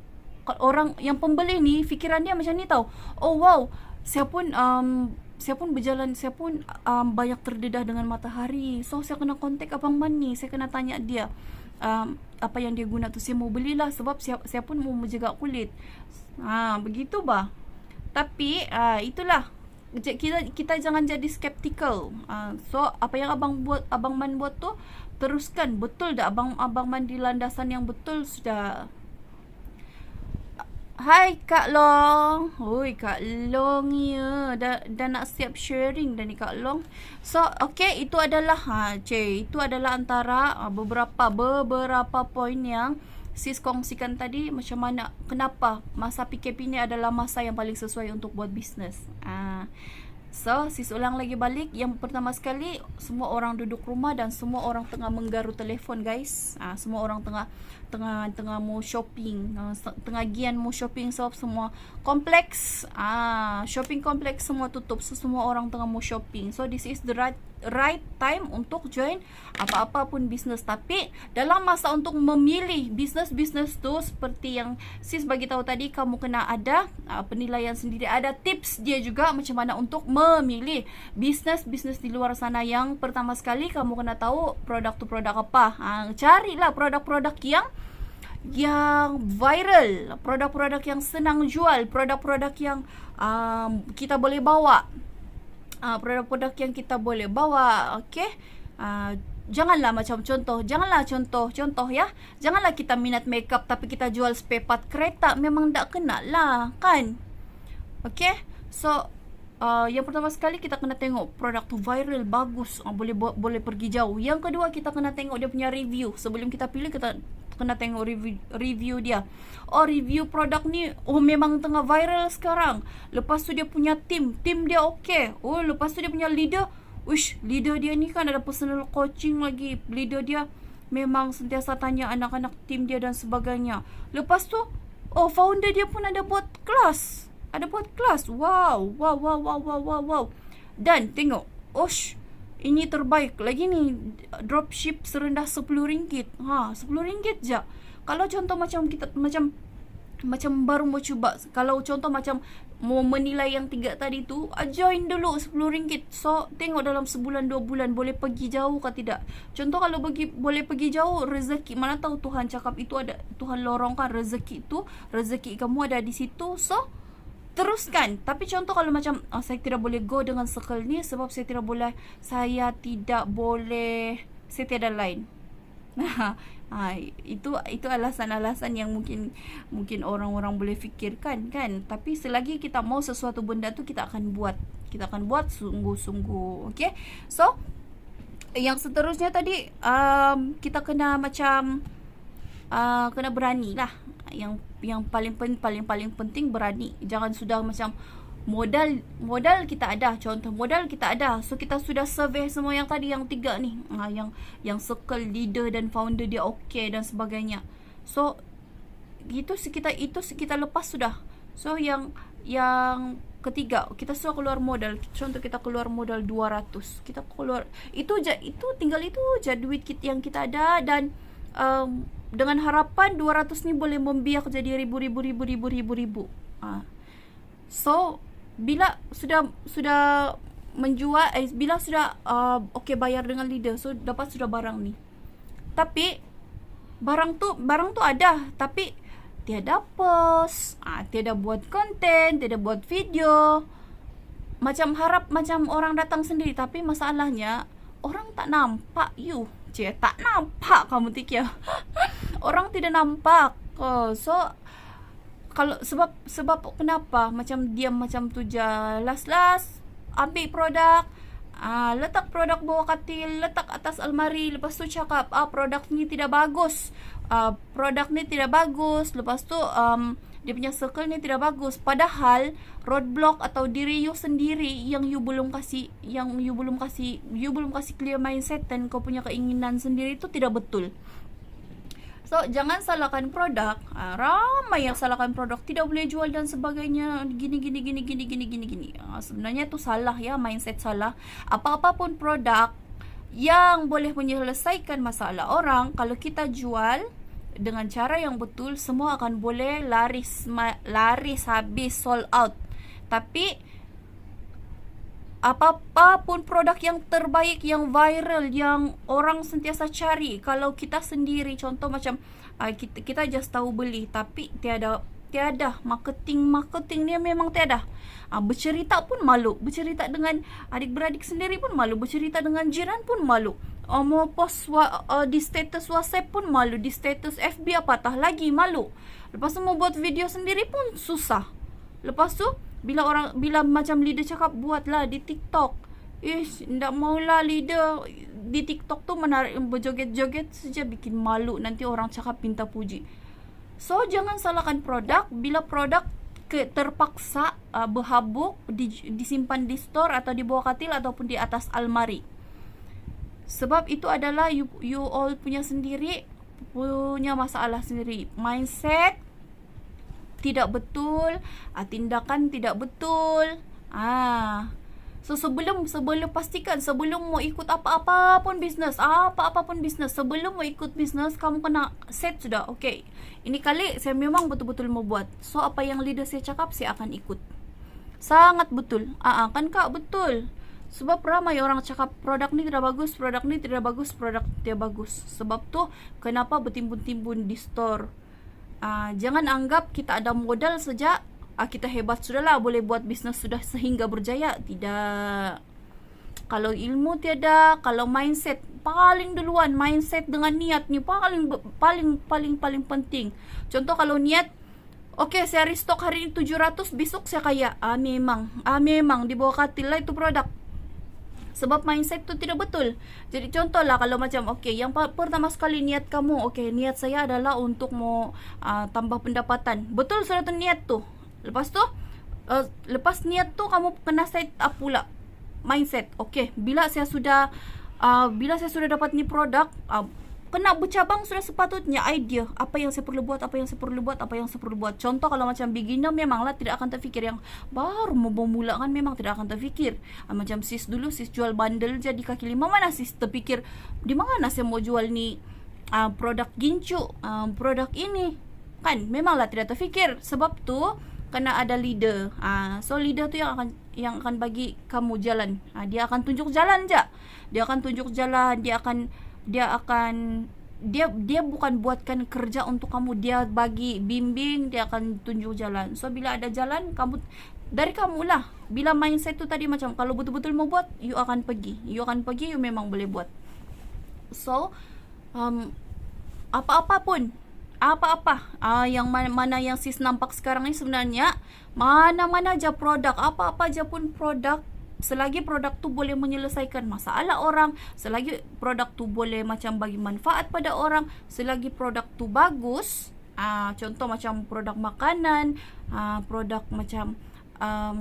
orang yang pembeli ni fikiran dia macam ni tau. Oh wow, saya pun berjalan, saya pun banyak terdedah dengan matahari, so saya kena kontak Abang Man ni, saya kena tanya dia apa yang dia guna tu, saya mau belilah sebab saya pun mau menjaga kulit. Begitu bah. Tapi itulah, kita jangan jadi skeptical. So apa yang Abang Man buat tu teruskan, betul dah Abang Man di landasan yang betul sudah. Hai Kak Long. Oi Kak Long ya. Dah nak siap sharing dah ni Kak Long. So okay, itu adalah itu adalah antara beberapa poin yang sis kongsikan tadi, macam mana, kenapa masa PKP ni adalah masa yang paling sesuai untuk buat bisnes. So sis ulang lagi balik, yang pertama sekali semua orang duduk rumah dan semua orang tengah menggaru telefon guys. Semua orang tengah mau shopping, tengah gian mau shopping sebab semua kompleks, shopping kompleks semua tutup, so semua orang tengah mau shopping. So this is the right time untuk join apa-apa pun bisnes. Tapi dalam masa untuk memilih bisnes tu, seperti yang sis bagi tahu tadi, kamu kena ada penilaian sendiri, ada tips dia juga macam mana untuk memilih bisnes di luar sana. Yang pertama sekali kamu kena tahu produk tu produk apa. Carilah produk-produk yang viral, produk-produk yang senang jual, produk-produk yang kita boleh bawa, produk-produk yang kita boleh bawa. Okay, janganlah macam contoh ya, janganlah kita minat makeup tapi kita jual spare part kereta, memang tak kena lah kan. Okay, so yang pertama sekali kita kena tengok produk tu viral, bagus, boleh pergi jauh. Yang kedua, kita kena tengok dia punya review. Sebelum kita pilih, kita kena tengok review dia. Oh, review produk ni memang tengah viral sekarang. Lepas tu dia punya tim dia okey. Oh, lepas tu dia punya leader, leader dia ni kan ada personal coaching lagi. Leader dia memang sentiasa tanya anak-anak tim dia dan sebagainya. Lepas tu founder dia pun ada buat kelas. Wow. Dan tengok, ini terbaik lagi ni, dropship serendah RM10. RM10 je. Kalau contoh macam kita macam baru mau cuba, kalau contoh macam mau menilai yang 3 tadi tu, join dulu RM10. So tengok dalam sebulan 2 bulan boleh pergi jauh ke tidak. Contoh kalau boleh pergi jauh, rezeki mana tahu Tuhan cakap itu ada, Tuhan lorongkan rezeki tu, rezeki kamu ada di situ. So teruskan. Tapi contoh kalau macam saya tidak boleh go dengan circle ni sebab saya tidak boleh saya tiada line. Itu alasan-alasan yang mungkin orang-orang boleh fikirkan kan. Tapi selagi kita mau sesuatu benda tu, kita akan buat sungguh-sungguh. Okay, so yang seterusnya tadi kita kena macam kena berani lah. Yang paling penting berani. Jangan sudah macam modal kita ada, contoh modal kita ada, so kita sudah survey semua yang tadi, yang 3 ni, yang circle, leader dan founder dia okey dan sebagainya. So itu kita lepas sudah. So yang ketiga, kita sudah keluar modal. Contoh kita keluar modal 200, kita keluar tinggal itu je duit yang kita ada. Dan dengan harapan 200 ni boleh membiak jadi ribu. So bila sudah menjual, bila sudah okey bayar dengan leader, so dapat sudah barang ni. Tapi barang tu ada, tapi tiada post, tiada buat konten, tiada buat video. Macam harap macam orang datang sendiri, tapi masalahnya orang tak nampak you. Tak nampak kamu tikir. Orang tidak nampak. So kalau sebab kenapa macam diam macam tu je, last ambil produk, letak produk bawah katil, letak atas almari, lepas tu cakap produk ni tidak bagus, lepas tu dia punya circle ni tidak bagus. Padahal roadblock atau diri you sendiri yang you belum kasih clear mindset dan kau punya keinginan sendiri itu tidak betul. So jangan salahkan produk. Ramai yang salahkan produk, tidak boleh jual dan sebagainya, gini. Sebenarnya itu salah ya, mindset salah. Apa-apapun produk yang boleh menyelesaikan masalah orang, kalau kita jual dengan cara yang betul, semua akan boleh laris habis, sold out. Tapi apapun produk yang terbaik, yang viral, yang orang sentiasa cari, kalau kita sendiri, contoh macam kita just tahu beli tapi tiada marketing dia memang tiada. Bercerita pun malu, bercerita dengan adik-beradik sendiri pun malu, bercerita dengan jiran pun malu. Mau post di status WhatsApp pun malu, di status FB apatah lagi malu. Lepas tu mau buat video sendiri pun susah. Lepas tu bila macam leader cakap buatlah di TikTok, ndak maulah leader di TikTok tu menarik berjoget-joget saja, bikin malu, nanti orang cakap minta puji. So jangan salahkan produk. Bila produk terpaksa berhabuk, disimpan di store atau di bawah katil ataupun di atas almari. Sebab itu adalah you all punya masalah sendiri. Mindset tidak betul, tindakan tidak betul. So sebelum pastikan, sebelum mau ikut apa-apapun bisnes, sebelum mau ikut bisnes, kamu kena set sudah. Okay, ini kali saya memang betul-betul mau buat. So apa yang leader saya cakap, saya akan ikut. Sangat betul. Kan kak, betul. Sebab ramai orang cakap produk ni tidak bagus, produk ni tidak bagus, produk dia bagus. Sebab tu kenapa bertimbun-timbun di store. Jangan anggap kita ada modal saja, kita hebat sudahlah, boleh buat bisnes sudah sehingga berjaya. Tidak. Kalau ilmu tiada, kalau mindset, paling duluan mindset dengan niat ni paling penting. Contoh kalau niat, okay, saya restock hari ini 700, besok saya kaya. Memang di bawah katil lah itu produk. Sebab mindset tu tidak betul. Jadi contohlah kalau macam, okay, yang pertama sekali niat kamu, okay, niat saya adalah untuk mau tambah pendapatan. Betul sudah tu niat tu. Lepas tu, lepas niat tu kamu kena set up pula mindset. Okay, bila saya sudah dapat ni produk, kena bercabang sudah sepatutnya idea apa yang saya perlu buat. Contoh kalau macam beginner, memanglah tidak akan terfikir. Yang baru mau bermula kan memang tidak akan terfikir. Macam sis dulu, sis jual bundle jadi kaki lima, mana sis terfikir di mana saya mau jual ni produk gincu, produk ini kan, memanglah tidak terfikir. Sebab tu kena ada leader. So leader tu yang akan bagi kamu jalan. Dia akan tunjuk jalan je. Dia bukan buatkan kerja untuk kamu, dia bagi bimbing, dia akan tunjuk jalan. So bila ada jalan, dari kamu lah. Bila mindset tu tadi macam, kalau betul-betul mau buat, you akan pergi, you memang boleh buat. So apa-apa yang mana yang sis nampak sekarang ni sebenarnya mana-mana aja produk, apa-apa aja pun produk, selagi produk tu boleh menyelesaikan masalah orang, selagi produk tu boleh macam bagi manfaat pada orang, selagi produk tu bagus, contoh macam produk makanan, produk macam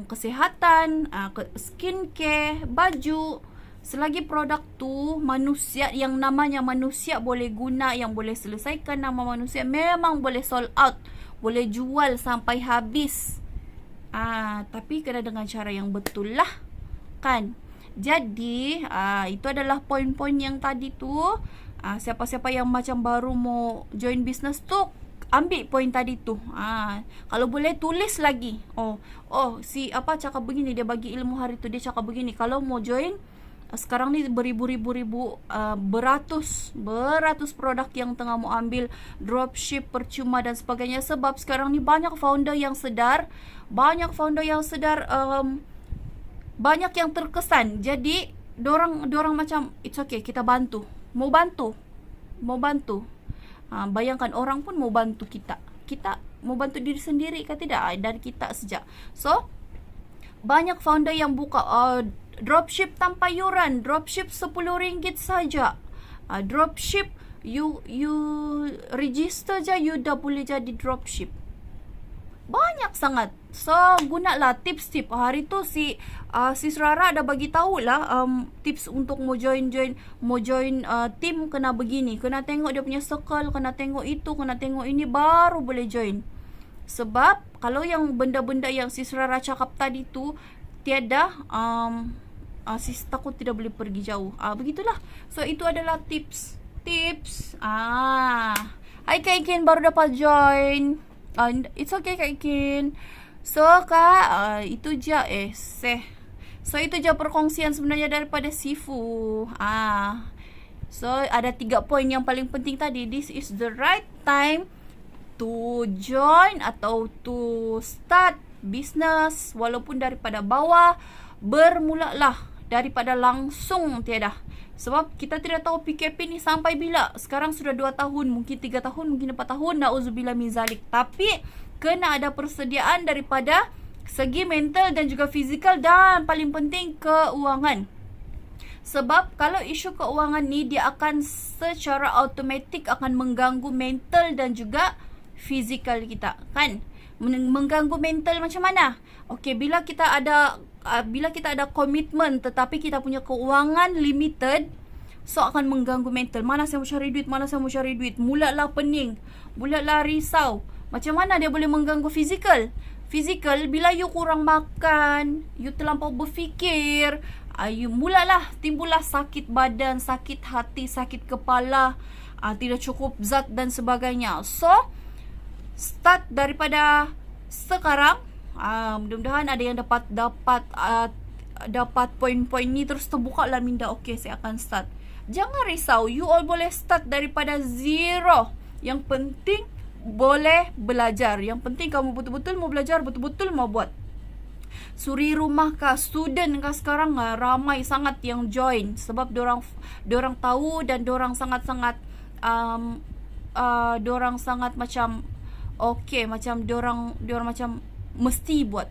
kesihatan, skincare, baju, selagi produk tu manusia, yang namanya manusia boleh guna, yang boleh selesaikan nama manusia, memang boleh sold out, boleh jual sampai habis. Tapi kena dengan cara yang betul lah kan. Jadi itu adalah poin-poin yang tadi tu. Siapa-siapa yang macam baru mau join business tu, ambil poin tadi tu. Kalau boleh tulis lagi. Si apa cakap begini, dia bagi ilmu hari tu, dia cakap begini, kalau mau join sekarang ni beribu-ribu, beratus produk yang tengah mau ambil dropship percuma dan sebagainya. Sebab sekarang ni banyak founder yang sedar, banyak yang terkesan. Jadi dorang macam it's okay, kita bantu, mau bantu. Bayangkan orang pun mau bantu kita mau bantu diri sendiri ke tidak, dari kita sejak. So banyak founder yang buka dropship tanpa yuran, dropship RM10 saja, dropship you register je, you dah boleh jadi dropship. Banyak sangat. So gunalah tips-tips. Hari tu Sis Rara dah bagi tahu lah tips untuk mau join team, kena begini, kena tengok dia punya circle, kena tengok itu, kena tengok ini, baru boleh join. Sebab kalau yang benda-benda yang Sis Rara cakap tadi tu tiada, sis takut tidak boleh pergi jauh. Begitulah. So itu adalah tips. Hai Kak Ikin, baru dapat join. It's okay Kak Ikin. So Kak, itu je So itu je perkongsian sebenarnya daripada Sifu. So ada 3 poin yang paling penting tadi. This is the right time to join atau to start business, walaupun daripada bawah. Bermulalah daripada langsung tiada. Sebab kita tidak tahu PKP ni sampai bila. Sekarang sudah 2 tahun, mungkin 3 tahun, mungkin 4 tahun, na'udzubillah min zalik. Tapi kena ada persediaan daripada segi mental dan juga fizikal, dan paling penting keuangan. Sebab kalau isu keuangan ni, dia akan secara automatik akan mengganggu mental dan juga fizikal kita kan. Mengganggu mental macam mana? Okey, bila kita ada komitmen tetapi kita punya keuangan limited, so akan mengganggu mental. Mana saya mau cari duit, mulalah pening, mulalah risau. Macam mana dia boleh mengganggu fizikal? Fizikal, bila you kurang makan, you terlampau berfikir, you timbullah sakit badan, sakit hati, sakit kepala, tidak cukup zat dan sebagainya. So start daripada sekarang. Mudah-mudahan ada yang dapat poin-poin ni, terus terbuka lah minda. Okay, saya akan start. Jangan risau, you all boleh start daripada zero. Yang penting boleh belajar. Yang penting kamu betul-betul mau belajar, betul-betul mau buat. Suri rumah kah, student kah sekarang ramai sangat yang join sebab dorang tahu dan dorang sangat-sangat dorang sangat macam macam dorang macam mesti buat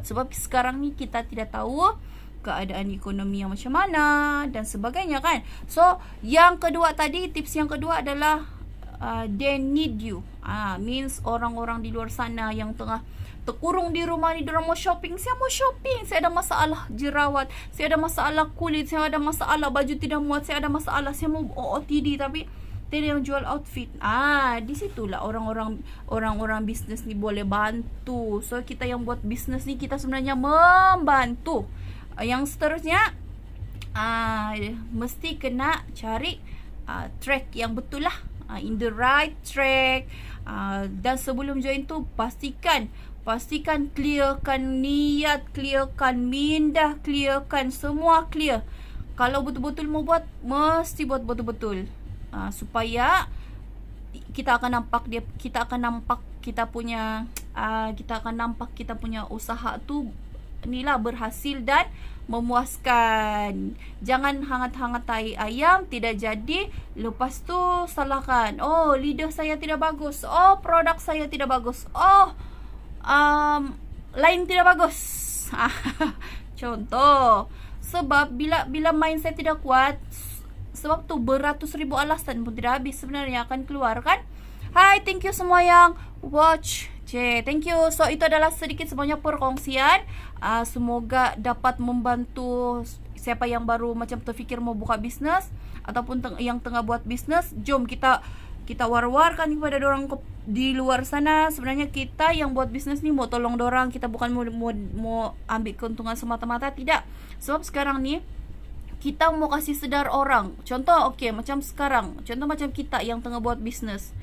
sebab sekarang ni kita tidak tahu keadaan ekonomi yang macam mana dan sebagainya kan. So yang kedua tadi, tips yang kedua adalah they need you. Means orang-orang di luar sana yang tengah terkurung di rumah ni, diorang mau shopping. Saya mau shopping, saya ada masalah jerawat, saya ada masalah kulit, saya ada masalah baju tidak muat, saya ada masalah, saya mau OOTD tapi tidak yang jual outfit. Di situlah orang-orang bisnes ni boleh bantu. So kita yang buat bisnes ni, kita sebenarnya membantu. Yang seterusnya mesti kena cari track yang betul lah, in the right track. Dan sebelum join tu pastikan clearkan niat, clearkan minda, clearkan semua clear. Kalau betul-betul mau buat, mesti buat betul-betul. Supaya kita akan nampak kita punya usaha tu inilah berhasil dan memuaskan. Jangan hangat-hangat ayam tidak jadi, lepas tu salahkan. Leader saya tidak bagus, produk saya tidak bagus, lain tidak bagus. Contoh. Sebab bila mindset tidak kuat, sebab tu beratus ribu alasan pun tidak habis sebenarnya akan keluar kan. Hai, thank you semua yang watch. Thank you. So itu adalah sedikit sebanyak perkongsian. Semoga dapat membantu siapa yang baru macam terfikir mau buka bisnes ataupun yang tengah buat bisnes. Jom kita war-warkan kepada dorang di luar sana. Sebenarnya kita yang buat bisnes ni mau tolong dorang, kita bukan mau ambil keuntungan semata-mata, tidak. Sebab sekarang ni kita mau kasih sedar orang. Contoh macam sekarang, contoh macam kita yang tengah buat bisnes,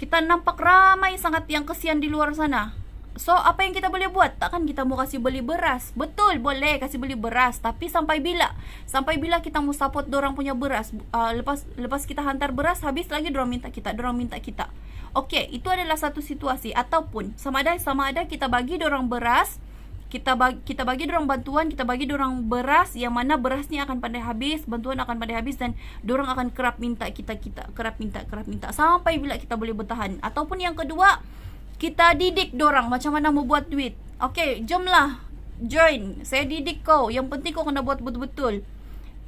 kita nampak ramai sangat yang kesian di luar sana. So apa yang kita boleh buat? Takkan kita mau kasih beli beras? Betul, boleh kasih beli beras, tapi sampai bila kita mau support dorang punya beras? Lepas kita hantar beras, habis lagi dorang minta kita. Itu adalah satu situasi. Ataupun sama ada kita bagi dorang beras, kita bagi dorang bantuan, kita bagi dorang beras, yang mana beras ni akan pandai habis, bantuan akan pandai habis, dan dorang akan kerap minta kita kerap minta sampai bila kita boleh bertahan. Ataupun yang kedua, kita didik dorang macam mana mau buat duit. Jomlah join, saya didik kau, yang penting kau kena buat betul-betul.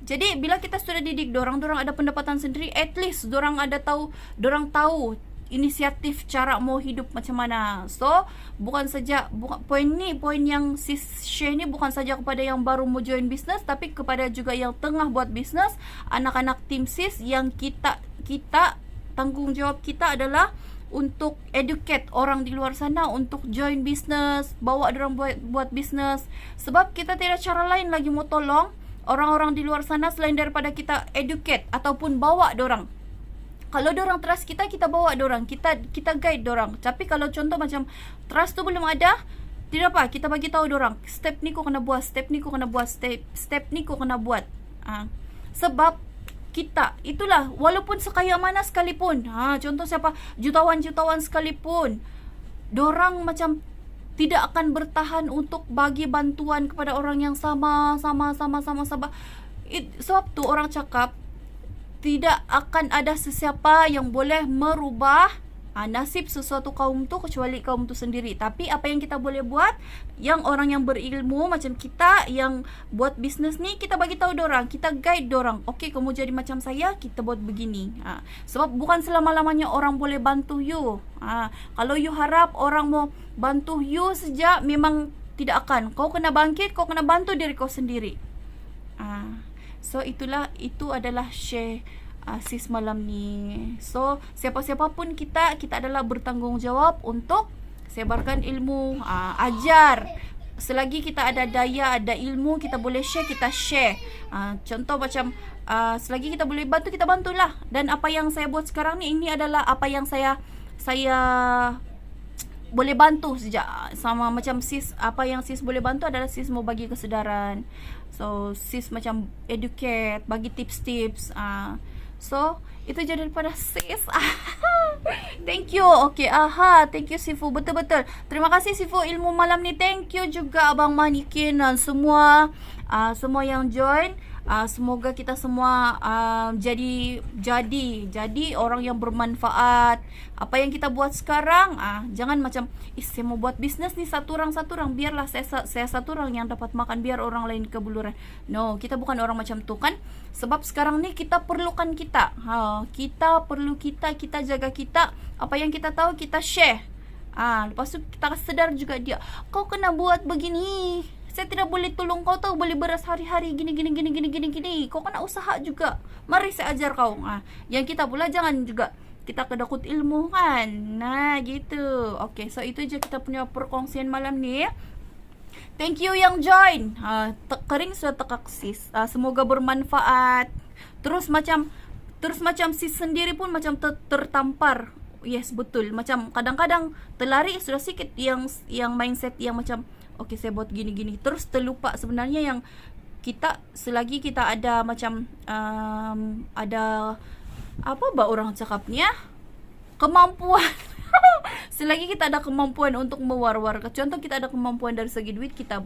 Jadi bila kita sudah didik dorang ada pendapatan sendiri, at least dorang tahu inisiatif cara mau hidup macam mana. So poin yang sis share ni bukan saja kepada yang baru mau join bisnes, tapi kepada juga yang tengah buat bisnes, anak-anak tim sis, yang kita tanggungjawab kita adalah untuk educate orang di luar sana untuk join bisnes, bawa dorang buat bisnes. Sebab kita tidak cara lain lagi mau tolong orang-orang di luar sana selain daripada kita educate ataupun bawa dorang. Kalau dorang trust kita bawa dorang, kita guide dorang. Tapi kalau contoh macam trust tu belum ada, tidak apa, kita bagi tahu dorang, step ni kau kena buat, step ni kau kena buat, step ni kau kena buat. Sebab kita, itulah, walaupun sekaya mana sekalipun, contoh siapa, jutawan sekalipun, dorang macam tidak akan bertahan untuk bagi bantuan kepada orang yang sama. Sebab tu orang cakap, tidak akan ada sesiapa yang boleh merubah nasib sesuatu kaum tu kecuali kaum tu sendiri. Tapi apa yang kita boleh buat, yang orang yang berilmu macam kita yang buat bisnes ni, kita bagi tahu dorang, kita guide dorang. Kamu jadi macam saya, kita buat begini. Sebab bukan selama-lamanya orang boleh bantu you. Kalau you harap orang mau bantu you saja, memang tidak akan. Kau kena bangkit, kau kena bantu diri kau sendiri. So itu adalah share sis malam ni. So siapa-siapa pun kita adalah bertanggungjawab untuk sebarkan ilmu, ajar. Selagi kita ada daya, ada ilmu, kita boleh share, kita share. Contoh macam selagi kita boleh bantu, kita bantulah. Dan apa yang saya buat sekarang ni, ini adalah apa yang saya boleh bantu saja. Sama macam sis, apa yang sis boleh bantu adalah sis mau bagi kesedaran. So sis macam educate, bagi tips-tips. So itu jadi daripada sis. Thank you. Okay, aha. Thank you, Sifu. Betul-betul. Terima kasih, Sifu. Ilmu malam ni. Thank you juga, Abang Manikin dan semua. Semua yang join. Semoga kita semua jadi orang yang bermanfaat. Apa yang kita buat sekarang, jangan macam, saya mau buat bisnes nih satu orang, biarlah saya satu orang yang dapat makan, biar orang lain kebuluran. No, kita bukan orang macam tu kan. Sebab sekarang ni kita perlukan kita. Kita perlu kita jaga kita. Apa yang kita tahu kita share. Lepas tu kita sedar juga dia, kau kena buat begini. Saya tidak boleh tolong kau tahu, beli beras hari-hari gini. Kau kena usaha juga. Mari saya ajar kau. Yang kita pula jangan juga kita kedekut ilmu kan. Nah, gitu. Okay, so itu je kita punya perkongsian malam ni. Thank you yang join. Kering sudah tekak sis. Semoga bermanfaat. Terus macam sis sendiri pun macam tertampar. Yes, betul. Macam kadang-kadang terlari sudah sikit yang mindset yang macam, okay, saya buat gini. Terus terlupa sebenarnya yang kita, selagi kita ada macam ada apa orang cakapnya, kemampuan. Selagi kita ada kemampuan untuk mewar-war, contoh kita ada kemampuan dari segi duit, kita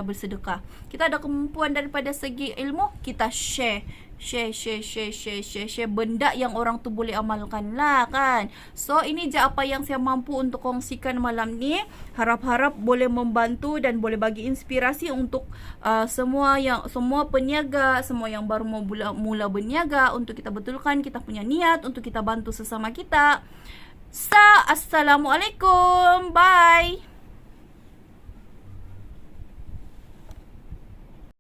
bersedekah. Kita ada kemampuan daripada segi ilmu, kita share benda yang orang tu boleh amalkan lah kan. So ini je apa yang saya mampu untuk kongsikan malam ni. Harap-harap boleh membantu dan boleh bagi inspirasi untuk semua peniaga, semua yang baru mau mula berniaga, untuk kita betulkan kita punya niat untuk kita bantu sesama kita. Assalamualaikum. Bye.